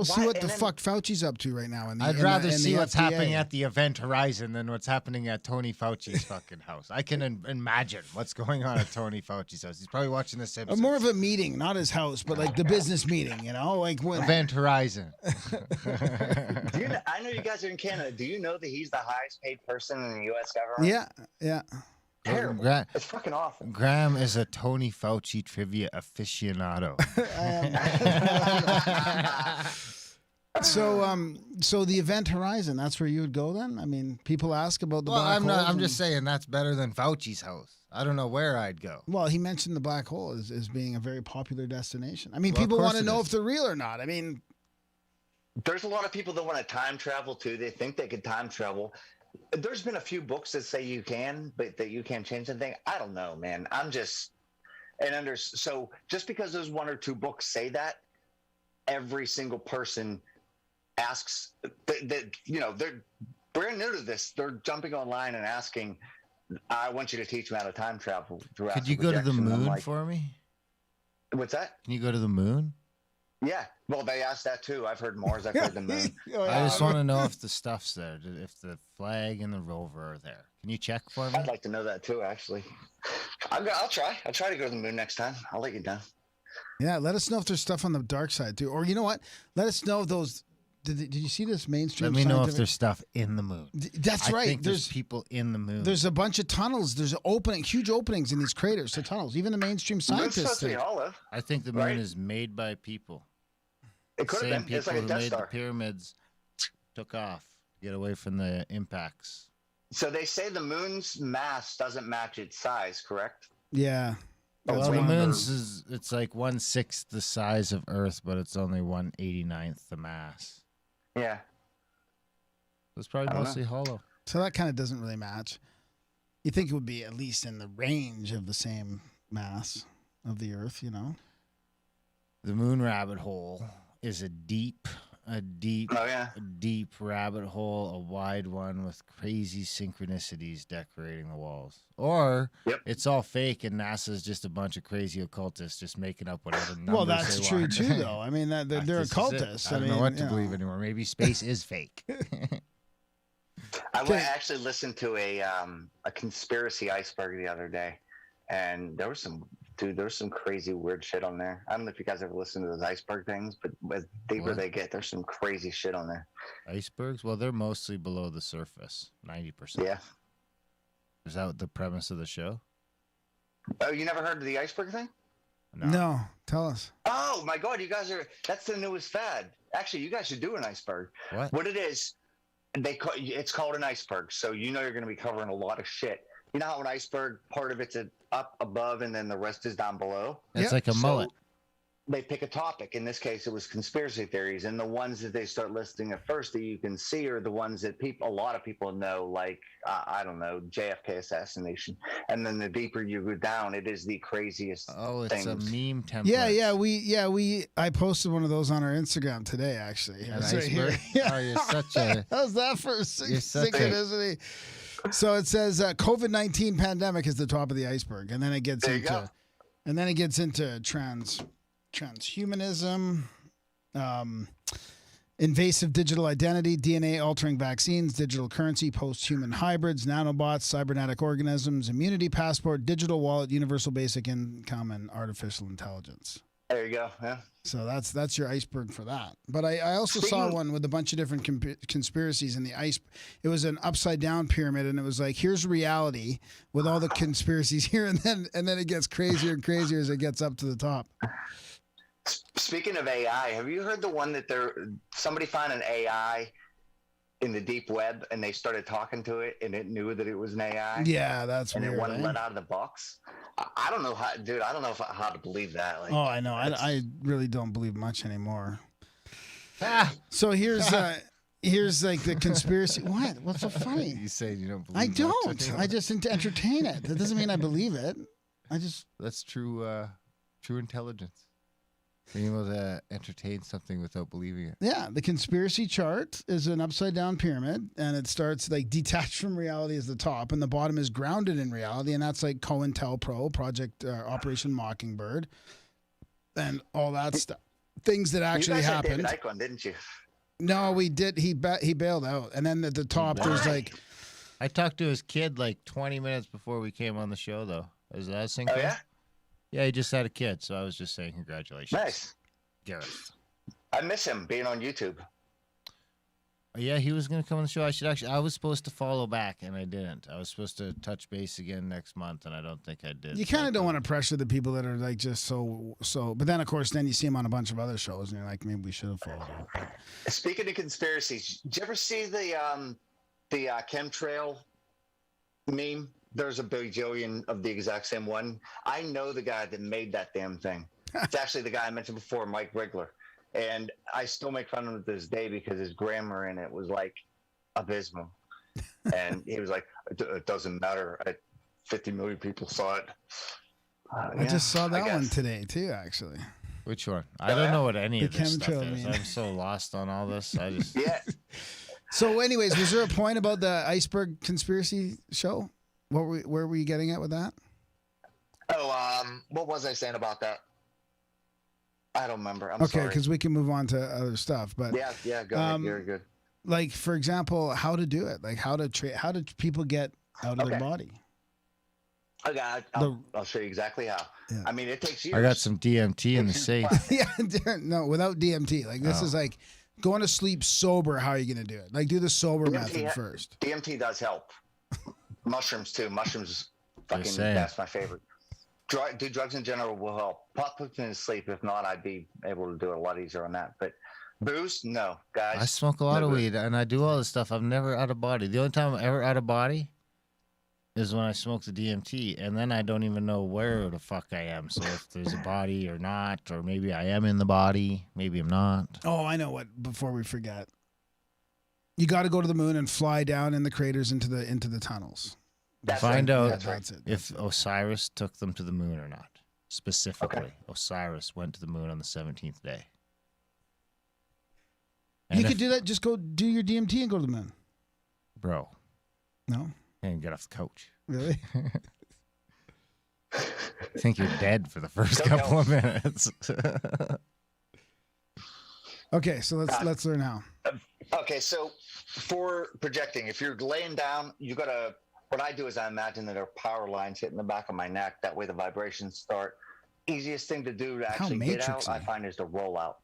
see what the fuck Fauci's up to right now. I'd rather see what's happening at the Event Horizon than what's happening at Tony Fauci's fucking house. I can imagine what's going on at Tony Fauci's house. He's probably watching The Simpsons. More of a meeting, not his house, but like the business meeting, like when Event Horizon. I know you guys are in Canada. Do you know that he's the highest paid person in the U.S. government? Yeah. Terrible. It's fucking awful. Graham is a Tony Fauci trivia aficionado. So the Event Horizon, that's where you would go then? I mean, people ask about the black hole. I'm just saying that's better than Fauci's house. I don't know where I'd go. Well, he mentioned the black hole as being a very popular destination. I mean, people want to know if they're real or not. I mean, there's a lot of people that want to time travel too. They think they could time travel. There's been a few books that say you can, but that you can't change anything. I don't know, man. So just because there's one or two books say that, every single person asks that they're brand new to this. They're jumping online and asking, "I want you to teach me how to time travel." Could you go to the moon for me? What's that? Can you go to the moon? Yeah, well, they asked that too. I've heard Mars. I've heard the moon. I just want to know if the stuff's there, if the flag and the rover are there. Can you check for me? I'd like to know that too, actually. I'll try. I'll try to go to the moon next time. I'll let you know. Yeah, let us know if there's stuff on the dark side too, or you know what? Let us know if those. Did you see this mainstream? Let me know if there's stuff in the moon. That's right. I think there's people in the moon. There's a bunch of tunnels. There's huge openings in these craters to tunnels. Even the mainstream scientists think. I think the moon is made by people. It could have been. It's like a Death Star. The pyramids took off to get away from the impacts. So they say the moon's mass doesn't match its size, correct? Yeah. Well, the moon's it's like 1/6 the size of Earth, but it's only 1/89th the mass. Yeah. It's probably mostly hollow. So that kind of doesn't really match. You think it would be at least in the range of the same mass of the Earth, you know? The moon rabbit hole is a deep rabbit hole, a wide one with crazy synchronicities decorating the walls. Or it's all fake and NASA's just a bunch of crazy occultists just making up whatever numbers. Well, that's true too, though. I mean, they're occultists. I don't know what to believe anymore. Maybe space is fake. I actually listened to a conspiracy iceberg the other day, and there was some crazy weird shit on there. I don't know if you guys ever listen to those iceberg things, but as deeper they get, there's some crazy shit on there. Icebergs? Well, they're mostly below the surface, 90%. Yeah. Is that the premise of the show? Oh, you never heard of the iceberg thing? No. Tell us. Oh my God, that's the newest fad. Actually, you guys should do an iceberg. What it is, it's called an iceberg. So you're going to be covering a lot of shit. You know how an iceberg, part of it's up above and then the rest is down below? It's like a mullet. They pick a topic. In this case, it was conspiracy theories. And the ones that they start listing at first that you can see are the ones that a lot of people know, like, I don't know, JFK assassination. And then the deeper you go down, it is the craziest things. A meme template. I posted one of those on our Instagram today, actually. An iceberg? Yeah. Oh, you're such a... How's that for synchronicity? So it says COVID-19 pandemic is the top of the iceberg, and then it gets into transhumanism, invasive digital identity, DNA altering vaccines, digital currency, post-human hybrids, nanobots, cybernetic organisms, immunity passport, digital wallet, universal basic income, and artificial intelligence. There you go. Yeah. So that's your iceberg for that. But I also saw one with a bunch of different conspiracies in the ice. It was an upside down pyramid, and it was like, here's reality with all the conspiracies here, and then it gets crazier and crazier as it gets up to the top. Speaking of AI, have you heard the one that somebody found an AI in the deep web and they started talking to it and it knew that it was an AI? Yeah, that's weird. And it wasn't let out of the box. I don't know how, dude. I don't know how to believe that. Like, I know. I really don't believe much anymore. So here's like the conspiracy. What? What's so funny? You say you don't believe. I don't. I just entertain it. That doesn't mean I believe it. That's true intelligence. Being able to entertain something without believing it. Yeah, the conspiracy chart is an upside down pyramid, and it starts like detached from reality is the top, and the bottom is grounded in reality, and that's like COINTELPRO, Project Operation Mockingbird, and all that stuff. Things that actually happened. You guys had David Icke, didn't you? No, we did. He bailed out, and then at the top there's like. I talked to his kid like 20 minutes before we came on the show, though. Is that a sync? Oh yeah. Yeah, he just had a kid, so I was just saying congratulations. Nice. Gareth. I miss him being on YouTube. Yeah, he was going to come on the show. I was supposed to follow back, and I didn't. I was supposed to touch base again next month, and I don't think I did. You kind of don't want to pressure the people that are like just so. But then, of course, then you see him on a bunch of other shows, and you're like, maybe we should have followed him. Speaking of conspiracies, did you ever see the chemtrail meme? There's a bajillion of the exact same one. I know the guy that made that damn thing. It's actually the guy I mentioned before, Mike Rigler. And I still make fun of him to this day because his grammar in it was like abysmal. And he was like, it doesn't matter. 50 million people saw it. I just saw that one today too, actually. Which one? I don't know what any of this stuff is. Meme. I'm so lost on all this. Yeah. So anyways, was there a point about the iceberg conspiracy show? Where were you getting at with that? What was I saying about that? I don't remember. I'm sorry. Okay, because we can move on to other stuff. But yeah, go ahead. You're good. Like, for example, how to do it? Like, how did people get out of their body? Okay, I'll show you exactly how. Yeah. I mean, it takes years. I got some DMT in the safe. Yeah, no, without DMT. Like, this is like going to sleep sober. How are you going to do it? Like, do the sober method first. DMT does help. Mushrooms too. Mushrooms, fucking, that's my favorite. Do drugs in general will help. Pot puts me to sleep. If not, I'd be able to do it a lot easier on that. But booze, no, guys. I smoke a lot of weed and I do all this stuff. I'm never out of body. The only time I'm ever out of body is when I smoke the DMT, and then I don't even know where the fuck I am. So if there's a body or not, or maybe I am in the body, maybe I'm not. Oh, I know what. Before we forget, you got to go to the moon and fly down in the craters into the tunnels. Find out if Osiris took them to the moon or not. Specifically, Osiris went to the moon on the 17th day. And you could do that. Just go do your DMT and go to the moon. Bro. No? And get off the couch. Really? I think you're dead for the first couple of minutes. Okay, so let's learn how. Okay, so for projecting, if you're laying down, you gotta. What I do is I imagine that there are power lines hitting the back of my neck. That way, the vibrations start. Easiest thing to do to actually get out, I find, is to roll out.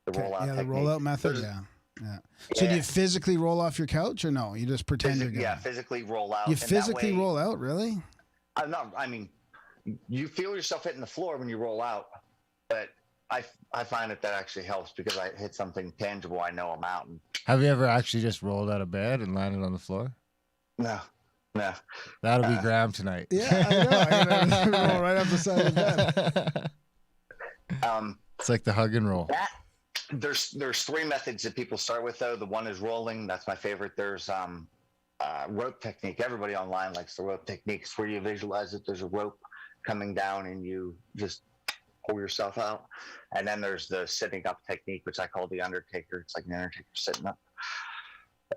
The rollout technique. The rollout method. Yeah. So do you physically roll off your couch or no? You just pretend you're going. Yeah, physically roll out. You physically roll out, really? I mean, you feel yourself hitting the floor when you roll out, but I find that actually helps because I hit something tangible. I know I'm out. Have you ever actually just rolled out of bed and landed on the floor? No. That'll be Graham tonight. Yeah, I know. I'm gonna roll right off the side of the bed. It's like the hug and roll. There's three methods that people start with, though. The one is rolling. That's my favorite. There's rope technique. Everybody online likes the rope technique. It's where you visualize that there's a rope coming down and you just pull yourself out. And then there's the sitting up technique, which I call the Undertaker. It's like an Undertaker sitting up.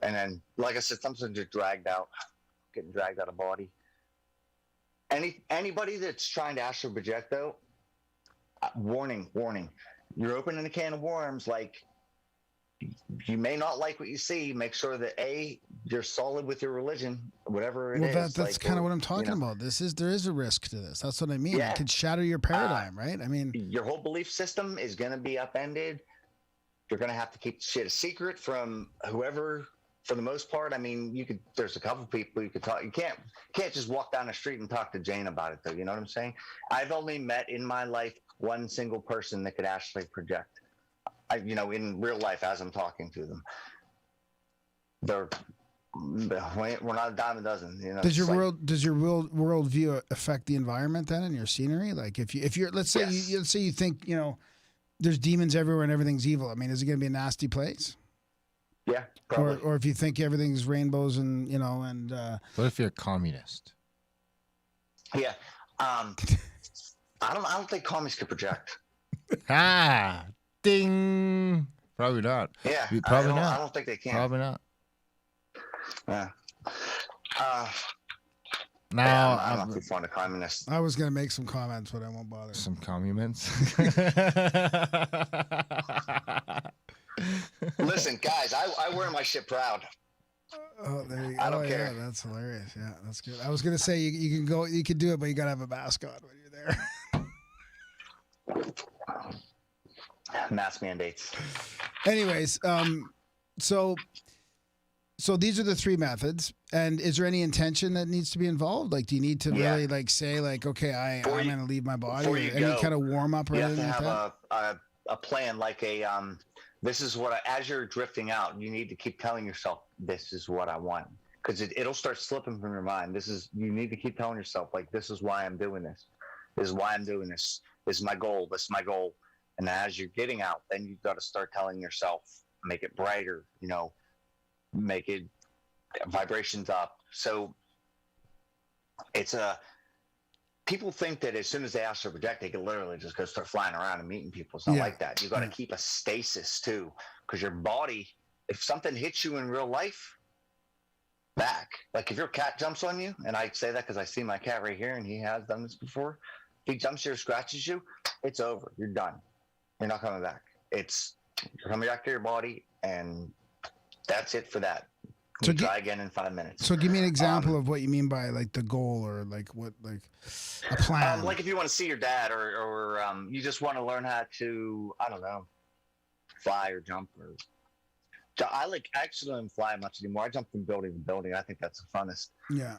And then, like I said, sometimes you're getting dragged out of body. Anybody that's trying to astral project, though, warning. You're opening a can of worms. Like, you may not like what you see. Make sure that you're solid with your religion, whatever it is. Well, that's kind of what I'm talking about. There is a risk to this. That's what I mean. Yeah. It could shatter your paradigm, right? I mean, your whole belief system is going to be upended. You're going to have to keep shit a secret from whoever. For the most part, I mean, there's a couple people you could talk. You can't just walk down the street and talk to Jane about it, though. You know what I'm saying? I've only met in my life one single person that could actually project. In real life, as I'm talking to them, we're not a dime a dozen. Does your worldview affect the environment then and your scenery? Like if you're let's say you think there's demons everywhere and everything's evil. I mean, is it going to be a nasty place? Yeah, probably. Or if you think everything's rainbows and what if you're a communist? Yeah, I don't think communists could project. Ding. Probably not. Yeah, probably not. I don't think they can. Probably not. Yeah. Now I'm not too fond of communists. I was gonna make some comments, but I won't bother. Some communants. Listen, guys, I wear my shit proud. Oh, there you go. I don't care. Yeah, that's hilarious. Yeah, that's good. I was gonna say you can do it, but you gotta have a mask on when you're there. Mask mandates. Anyways, so these are the three methods, and is there any intention that needs to be involved? Like, do you need to really say okay, I'm going to leave my body? Or any kind of warm up or anything like that? You have to have a plan, like this is what as you're drifting out, you need to keep telling yourself, this is what I want, because it'll start slipping from your mind. You need to keep telling yourself, like, this is why I'm doing this. This is why I'm doing this. This is my goal. This is my goal. And as you're getting out, then you've got to start telling yourself, make it brighter, make it vibrations up. So people think that as soon as they astral project, they can literally just go start flying around and meeting people. It's not like that. You've got to keep a stasis too, because your body, if something hits you in real life, back. Like if your cat jumps on you, and I say that because I see my cat right here, and he has done this before. If he jumps you or scratches you, it's over. You're done. You're not coming back. You're coming back to your body, and that's it for that. So try again in 5 minutes. So give me an example of what you mean by like the goal, or like what, like a plan. Like if you want to see your dad, or you just want to learn how to, I don't know, fly or jump. I actually don't fly much anymore. I jump from building to building. I think that's the funnest. Yeah.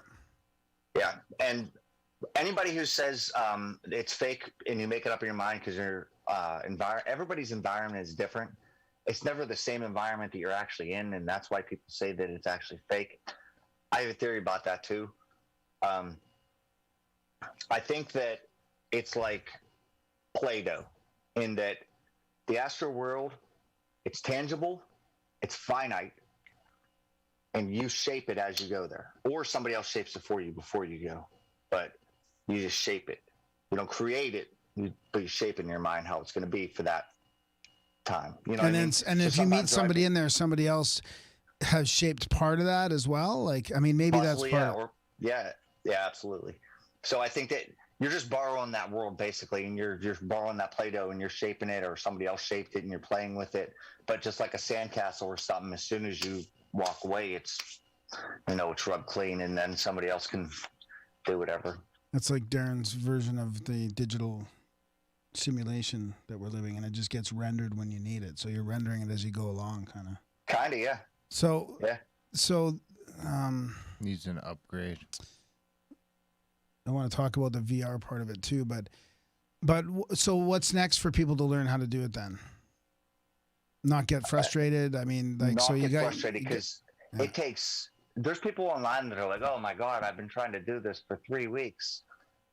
Yeah, and anybody who says it's fake and you make it up in your mind because your everybody's environment is different. It's never the same environment that you're actually in, and that's why people say that it's actually fake. I have a theory about that too. I think that it's like Play-Doh in that the astral world, it's tangible, it's finite, and you shape it as you go there, or somebody else shapes it for you before you go, but you just shape it. You don't create it, but you shape it in your mind how it's going to be for that time. You know, and if you meet somebody in there, somebody else has shaped part of that as well. Like, I mean, maybe possibly, that's part. Yeah, absolutely. So I think that you're just borrowing that world basically, and you're borrowing that Play-Doh and you're shaping it, or somebody else shaped it and you're playing with it. But just like a sandcastle or something, as soon as you walk away, it's rubbed clean, and then somebody else can do whatever. That's like Darren's version of the digital simulation that we're living in. It just gets rendered when you need it, so you're rendering it as you go along, kind of. Yeah. So needs an upgrade. I want to talk about the VR part of it too, but so what's next for people to learn how to do it then? Not get frustrated. I mean, like, not so you get frustrated because it takes. There's people online that are like, "Oh my God, I've been trying to do this for 3 weeks,"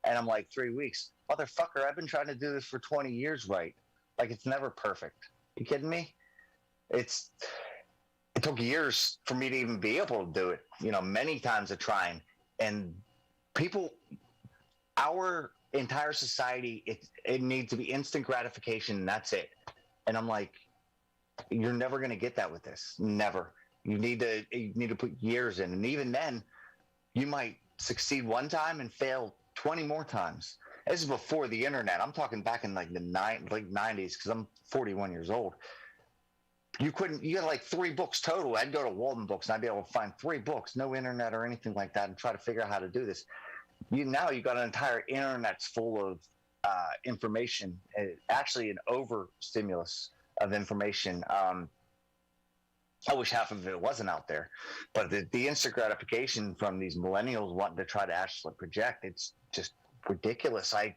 and I'm like, 3 weeks, motherfucker! I've been trying to do this for 20 years, right? Like, it's never perfect. You kidding me? It took years for me to even be able to do it. Many times of trying, and people. Our entire society, it needs to be instant gratification, and that's it. And I'm like, you're never going to get that with this. Never. You need to put years in, and even then, you might succeed one time and fail 20 more times. This is before the internet. I'm talking back in like the 90s, because I'm 41 years old. You got like 3 books total. I'd go to Walden Books, and I'd be able to find 3 books, no internet or anything like that, and try to figure out how to do this. Now you got an entire internet's full of information, actually an overstimulus of information. I wish half of it wasn't out there, but the instant gratification from these millennials wanting to try to astral project, it's just ridiculous. I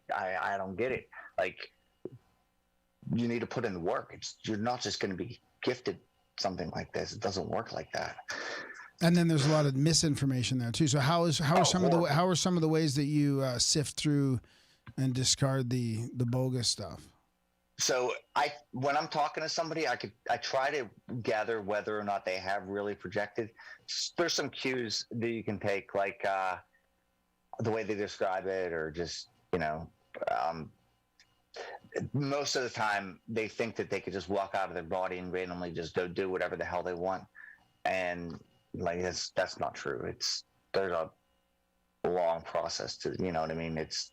don't get it. Like, you need to put in the work. You're not just going to be gifted something like this. It doesn't work like that. And then there's a lot of misinformation there too. So how are some of the ways that you sift through and discard the bogus stuff? So when I'm talking to somebody, I try to gather whether or not they have really projected. There's some cues that you can take, like the way they describe it, or just most of the time they think that they could just walk out of their body and randomly just go do whatever the hell they want, and like that's not true. There's a long process to, you know what I mean? It's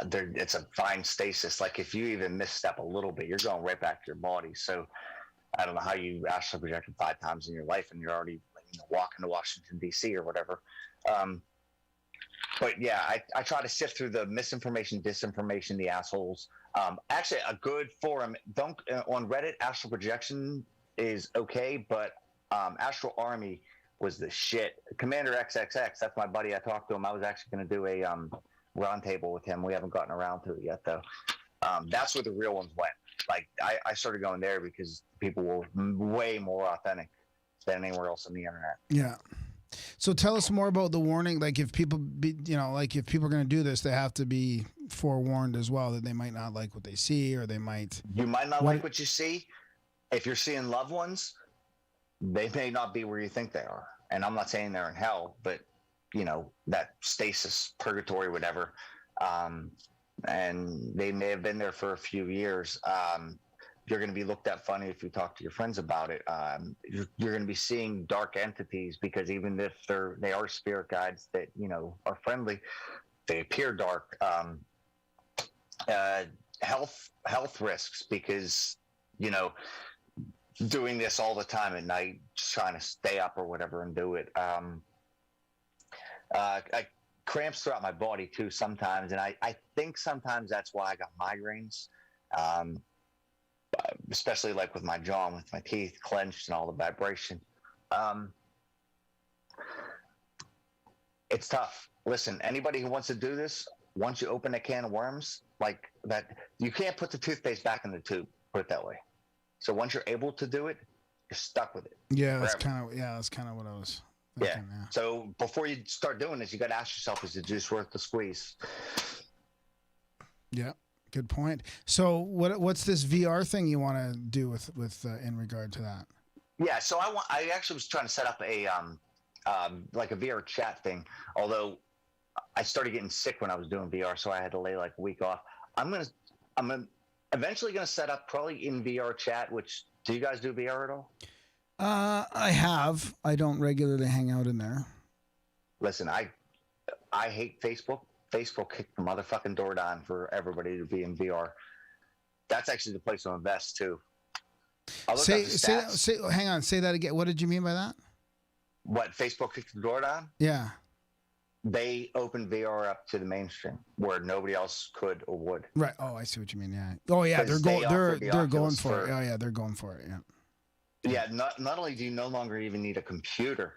a fine stasis. Like, if you even misstep a little bit, you're going right back to your body. So I don't know how you astral projected 5 times in your life and you're already walking to Washington D.C. or whatever. But yeah, I try to sift through the misinformation, disinformation, the assholes. Actually, a good forum on Reddit, Astral Projection is okay, but Astral Army was the shit. Commander XXX, that's my buddy. I talked to him. I was actually going to do a roundtable with him. We haven't gotten around to it yet, though. That's where the real ones went. Like, I started going there because people were way more authentic than anywhere else on the internet. Yeah. So tell us more about the warning. Like, if people if people are going to do this, they have to be forewarned as well that they might not like what they see, or you might not like what you see. If you're seeing loved ones, they may not be where you think they are. And I'm not saying they're in hell, but that stasis, purgatory, whatever. And they may have been there for a few years. You're going to be looked at funny if you talk to your friends about it. You're going to be seeing dark entities, because even if they are spirit guides that, are friendly, they appear dark. Health risks, because, doing this all the time at night, just trying to stay up or whatever and do it. I cramps throughout my body too sometimes, and I think sometimes that's why I got migraines, especially like with my jaw and with my teeth clenched and all the vibration. It's tough. Listen, anybody who wants to do this, once you open a can of worms like that, you can't put the toothpaste back in the tube, put it that way. So once you're able to do it, you're stuck with it. Yeah, that's kind of what I was Yeah. So before you start doing this, you got to ask yourself, is the juice worth the squeeze? Yeah. Good point. So what's this VR thing you want to do with in regard to that? Yeah. So I actually was trying to set up a like a VR chat thing. Although I started getting sick when I was doing VR, so I had to lay like a week off. I'm eventually gonna set up probably in VR chat. Which, do you guys do VR at all? I have. I don't regularly hang out in there. Listen, I hate Facebook. Facebook kicked the motherfucking door down for everybody to be in VR. That's actually the place to invest too. Say, hang on. Say that again. What did you mean by that? What, Facebook kicked the door down? Yeah. They opened VR up to the mainstream where nobody else could or would. Right. Oh, I see what you mean. Yeah. Oh, yeah. They're going for it. Oh, yeah. They're going for it. Yeah. Yeah. Not only do you no longer even need a computer.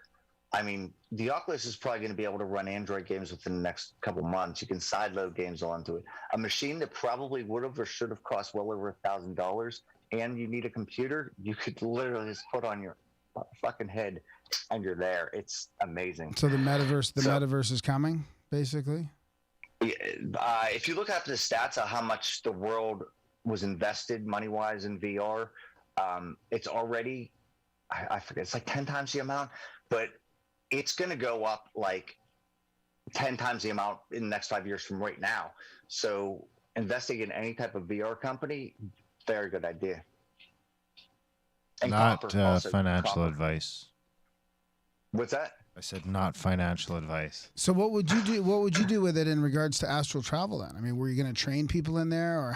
I mean, the Oculus is probably going to be able to run Android games within the next couple months. You can sideload games onto it. A machine that probably would have or should have cost well over $1,000, and you need a computer, you could literally just put on your fucking head and you're there. It's amazing. So the metaverse is coming, basically? If you look at the stats of how much the world was invested money-wise in VR, it's already, I forget, it's like 10 times the amount, but it's going to go up like 10 times the amount in the next 5 years from right now. So investing in any type of VR company, very good idea. And not financial advice. What's that? I said not financial advice. So what would you do? What would you do with it in regards to astral travel then? I mean, were you going to train people in there, or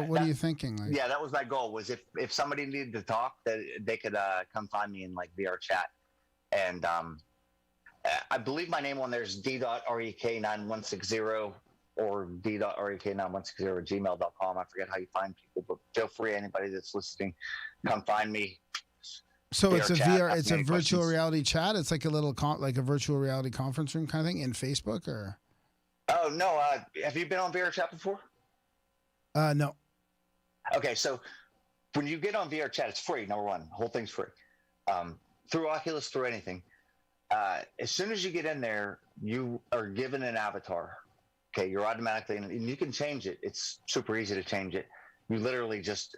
what are you thinking? Like, yeah, that was my goal. Was if somebody needed to talk, that they could come find me in like VR chat, and I believe my name on there is d.rek9160 or d.rek9160@gmail.com. I forget how you find people, but feel free, anybody that's listening, come find me. So it's a VR, it's a virtual reality chat. It's like a little like a virtual reality conference room kind of thing in Facebook, or? Oh no! Have you been on VR chat before? No. Okay, so when you get on VR chat, it's free. Number one, the whole thing's free. Through Oculus, through anything. As soon as you get in there, you are given an avatar. Okay, you're automatically in, and you can change it. It's super easy to change it. You literally just,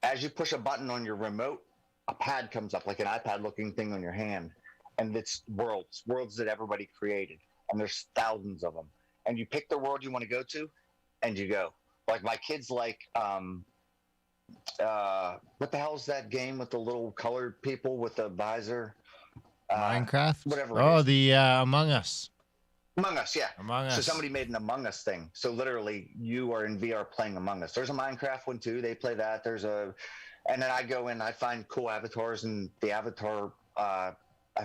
as you push a button on your remote, a pad comes up, like an iPad-looking thing on your hand, and it's worlds that everybody created, and there's thousands of them. And you pick the world you want to go to, and you go. Like my kids like, what the hell is that game with the little colored people with the visor? Minecraft? Whatever. Oh, the Among Us. Among Us, yeah. Among Us. So somebody made an Among Us thing. So literally, you are in VR playing Among Us. There's a Minecraft one too. They play that. And then I go in, I find cool avatars, and the avatar, I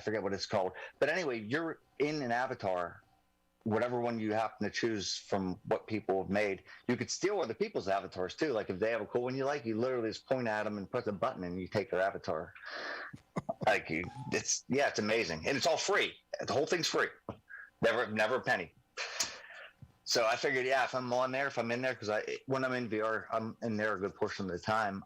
forget what it's called. But anyway, you're in an avatar, whatever one you happen to choose from what people have made. You could steal other people's avatars too. Like if they have a cool one you like, you literally just point at them and press a button, and you take their avatar. It's amazing, and it's all free. The whole thing's free. Never a penny. So I figured, if I'm in there, because when I'm in VR, I'm in there a good portion of the time.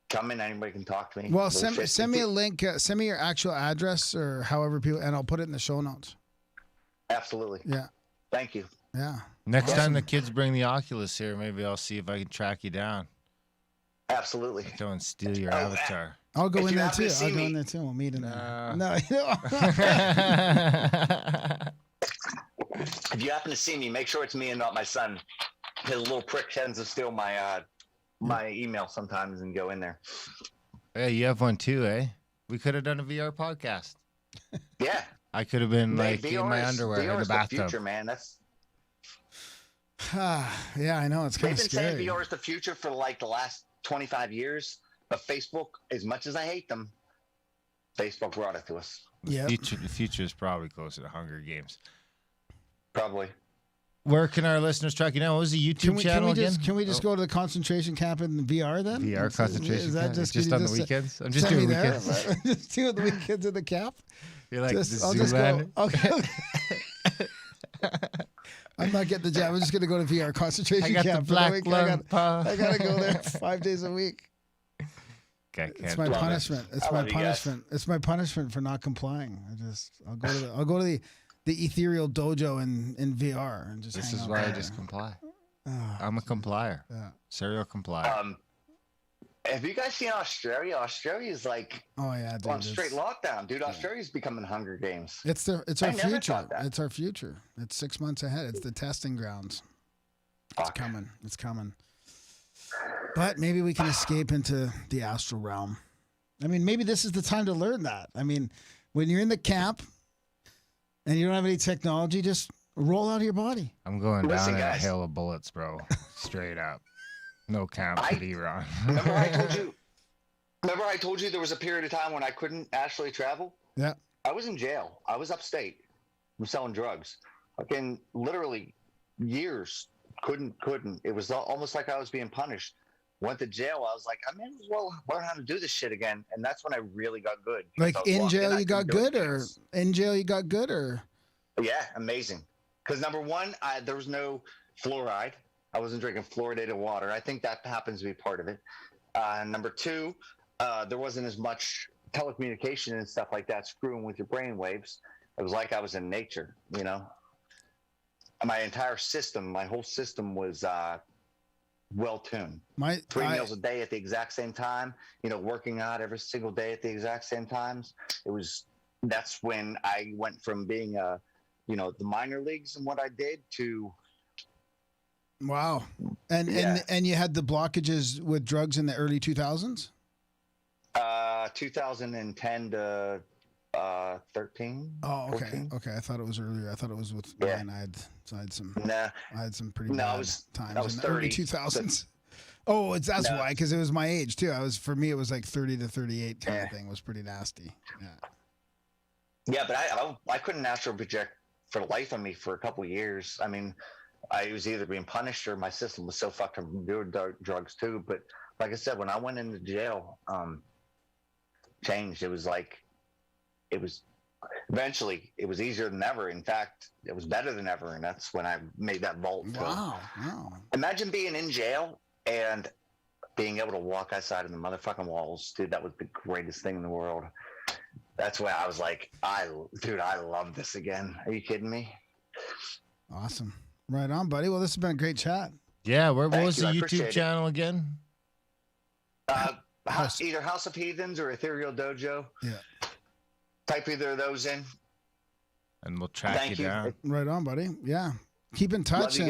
Come in, anybody can talk to me. Well, send me a link. Send me your actual address or however people, and I'll put it in the show notes. Absolutely. Yeah. Thank you. Yeah. Next time the kids bring the Oculus here, maybe I'll see if I can track you down. Absolutely. Go and steal your avatar. I'll go in there too. We'll meet in there. No. If you happen to see me, make sure it's me and not my son. His little prick tends to steal my email sometimes and go in there. Hey, you have one too, eh? We could have done a VR podcast. Yeah. I could have been like in my underwear in the bathtub. VR is the future, man. That's. Yeah, I know. It's kind of scary. They've been saying VR is the future for like the last 25 years, but Facebook, as much as I hate them, Facebook brought it to us. Yeah. The future is probably closer to Hunger Games. Probably. Where can our listeners track you now? What was the YouTube channel again? Can we just go to the concentration camp in VR then? VR concentration camp? Just on the weekends? I'm just doing weekends. Just doing the weekends in the camp? You're like I'll just go. Okay. I'm not getting the job. I'm just going to go to VR concentration camp for the week. I got to go there 5 days a week. I can't. It's my punishment. It's my punishment. It's my punishment for not complying. I'll go to the ethereal dojo in VR and just. This hang is out why there. I just comply. I'm a complier. Yeah. Serial complier. Have you guys seen Australia? Australia's like on straight lockdown, dude. Australia's becoming Hunger Games. It's our future. It's our future. It's 6 months ahead. It's the testing grounds. It's coming. It's coming. But maybe we can escape into the astral realm. I mean, maybe this is the time to learn that. I mean, when you're in the camp and you don't have any technology, just roll out of your body. I'm going down in a hail of bullets, bro. Straight up. No camp to be wrong. Remember I told you there was a period of time when I couldn't actually travel? Yeah. I was in jail. I was upstate. I'm selling drugs. Again, literally years. Couldn't. It was almost like I was being punished. Went to jail. I was like, I may as well learn how to do this shit again. And that's when I really got good. Like in jail you got good, or in jail you got good, or? Yeah, amazing. Because number one, there was no fluoride. I wasn't drinking fluoridated water. I think that happens to be part of it. Number two, there wasn't as much telecommunication and stuff like that screwing with your brain waves. It was like I was in nature, you know. My entire system, my whole system was well tuned. 3 meals a day at the exact same time, you know, working out every single day at the exact same times. That's when I went from being the minor leagues and what I did to. Wow. And you had the blockages with drugs in the early 2000s? 2010 to 13. Oh, okay. 14. Okay. I thought it was earlier. I thought it was with mine. I had some pretty bad times in the early 2000s. Oh, that's why, because it was my age too. For me it was like 30 to 38 kind of thing. It was pretty nasty. Yeah. Yeah, but I couldn't astral project for the life of me for a couple of years. I mean, I was either being punished or my system was so fucked up from doing drugs too. But like I said, when I went into jail, changed. It was eventually it was easier than ever. In fact, it was better than ever. And that's when I made that vault. Wow. Imagine being in jail and being able to walk outside of the motherfucking walls. Dude, that was the greatest thing in the world. That's why I was like, I love this again. Are you kidding me? Awesome. Right on, buddy. Well, this has been a great chat. Yeah, what was the YouTube channel again? Either House of Heathens or Ethereal Dojo. Yeah. Type either of those in. And we'll track you down. Right on, buddy. Yeah. Keep in touch and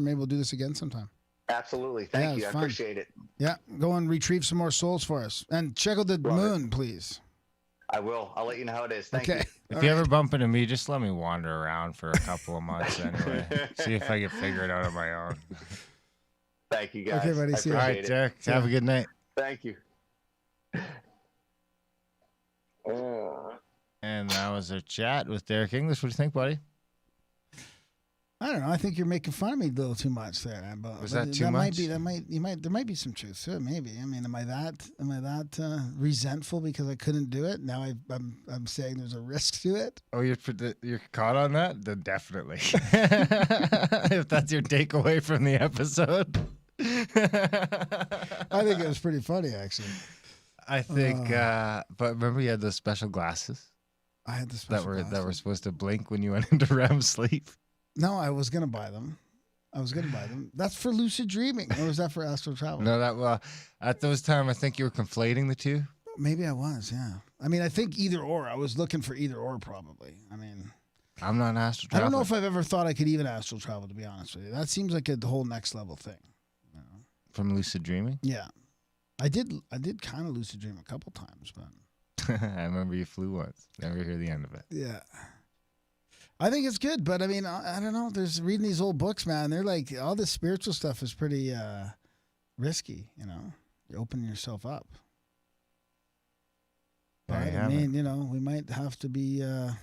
maybe we'll do this again sometime. Absolutely. Thank you. I appreciate it. Yeah. Go and retrieve some more souls for us. And check out the moon, please. I will. I'll let you know how it is. Thank you. If you ever bump into me, just let me wander around for a couple of months anyway. See if I can figure it out on my own. Thank you, guys. Okay, buddy. See you. All right, Jack. Have a good night. Thank you. And that was our chat with Derek English. What do you think, buddy? I don't know. I think you're making fun of me a little too much there. Was that too much? There might be some truth to it. Maybe. I mean, am I that resentful because I couldn't do it? Now I'm saying there's a risk to it. Oh, you're caught on that? Then definitely. If that's your takeaway from the episode. I think it was pretty funny, actually. I think, but remember you had those special glasses? I had the special glasses. That were supposed to blink when you went into REM sleep. No, I was gonna buy them. That's for lucid dreaming, or was that for astral travel? No, at those times, I think you were conflating the two. Maybe I was, yeah. I mean, I think either or. I was looking for either or, probably. I mean, I'm not an astral traveler. I don't know if I've ever thought I could even astral travel, to be honest with you. That seems like a whole next level thing. You know? From lucid dreaming? Yeah, I did kind of lucid dream a couple times, but I remember you flew once. Never hear the end of it. Yeah. I think it's good, but I mean, I don't know. There's reading these old books, man. They're like, all this spiritual stuff is pretty risky, you know. You open yourself up. But, I mean, you know, we might have to be. I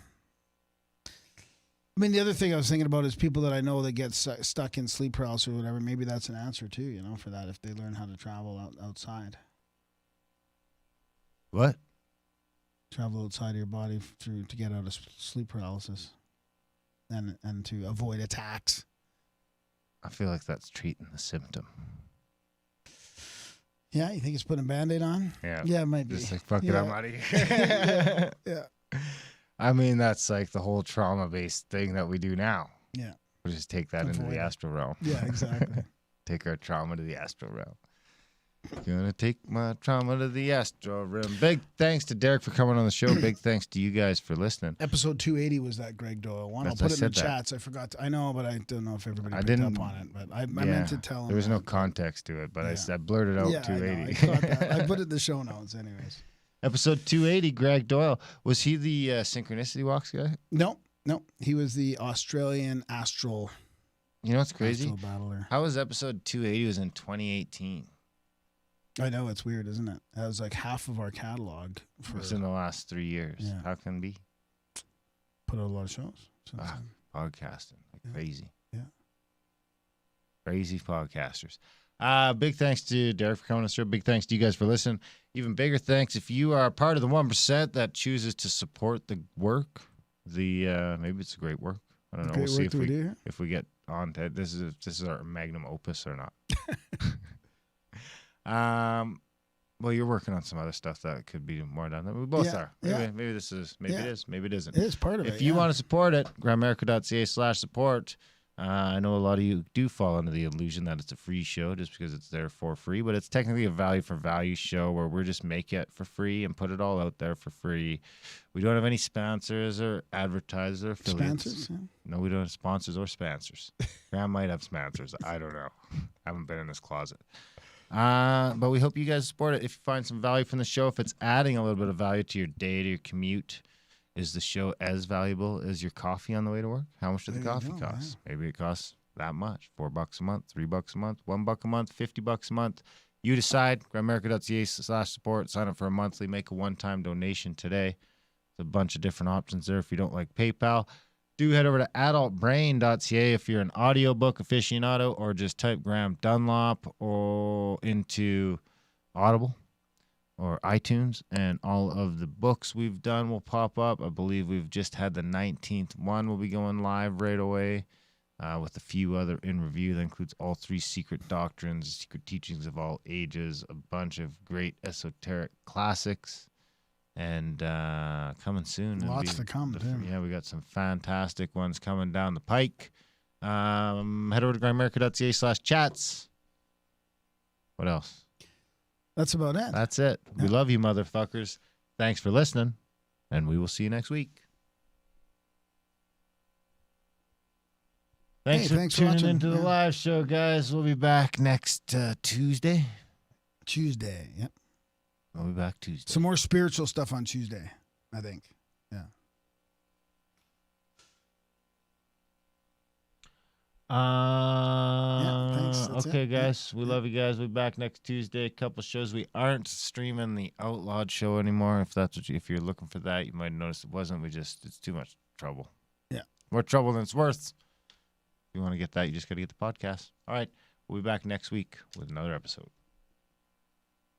mean, the other thing I was thinking about is people that I know that get stuck in sleep paralysis or whatever. Maybe that's an answer too, you know, for that if they learn how to travel outside. What? Travel outside of your body to get out of sleep paralysis. And to avoid attacks. I feel like that's treating the symptom. Yeah, you think it's putting a Band-Aid on? Yeah. Yeah, it might be. Just like, fuck it, I'm out of here. Yeah. I mean, that's like the whole trauma-based thing that we do now. Yeah. We just take that into the astral realm. Yeah, exactly. Take our trauma to the astral realm. Gonna take my trauma to the astral realm. Big thanks to Derek for coming on the show. Big thanks to you guys for listening. Episode 280 was that Greg Doyle one. I'll put it in the chats. I forgot. I know, but I don't know if everybody picked up on it. But I meant to tell him. There was no context to it, but I blurted out 280. I put it in the show notes anyways. Episode 280, Greg Doyle. Was he the Synchronicity Walks guy? No. He was the Australian astral. You know what's crazy? Astral battler. How was episode 280? It was in 2018. I know, it's weird, isn't it? That was like half of our catalog. It was in the last 3 years. Yeah. How can it be? Put out a lot of shows. Podcasting. Like crazy. Yeah. Crazy podcasters. Big thanks to Derek for coming on the show. Big thanks to you guys for listening. Even bigger thanks if you are part of the 1% that chooses to support the work. Maybe it's a great work. I don't know. We'll see if we get on to it. This is our magnum opus or not. Well, you're working on some other stuff that could be more done. We both are. Maybe this is. Maybe it is. Maybe it isn't. It is part of it. If you want to support it, grimerica.ca/support. I know a lot of you do fall under the illusion that it's a free show just because it's there for free, but it's technically a value for value show where we're just make it for free and put it all out there for free. We don't have any sponsors or advertisers or affiliates. Sponsors? Yeah. No, we don't have sponsors or sponsors. Graham might have sponsors. I don't know. I haven't been in this closet. But we hope you guys support it. If you find some value from the show, if it's adding a little bit of value to your day, to your commute, is the show as valuable as your coffee on the way to work? How much does the coffee cost? Yeah. Maybe it costs that much. $4 a month, $3 a month, $1 a month, $50 a month. You decide. Grimerica.ca/support. Sign up for a monthly. Make a one-time donation today. There's a bunch of different options there if you don't like PayPal. Do head over to adultbrain.ca if you're an audiobook aficionado, or just type Graham Dunlop or into Audible or iTunes, and all of the books we've done will pop up. I believe we've just had the 19th one. We'll be going live right away with a few other in review. That includes all 3 secret doctrines, secret teachings of all ages, a bunch of great esoteric classics, and coming soon. Lots to come, too. Yeah, we got some fantastic ones coming down the pike. Head over to grimerica.ca/chats. What else? That's about it. That's it. Yeah. We love you, motherfuckers. Thanks for listening, and we will see you next week. Thanks for tuning into the live show, guys. We'll be back next Tuesday. Yep. We'll be back Tuesday. Some more spiritual stuff on Tuesday, I think. Yeah. Thanks. Okay, guys. We love you guys. We'll be back next Tuesday. A couple shows. We aren't streaming the Outlawed show anymore. If you're looking for that, you might notice it wasn't. It's too much trouble. Yeah. More trouble than it's worth. If you want to get that, you just got to get the podcast. All right. We'll be back next week with another episode.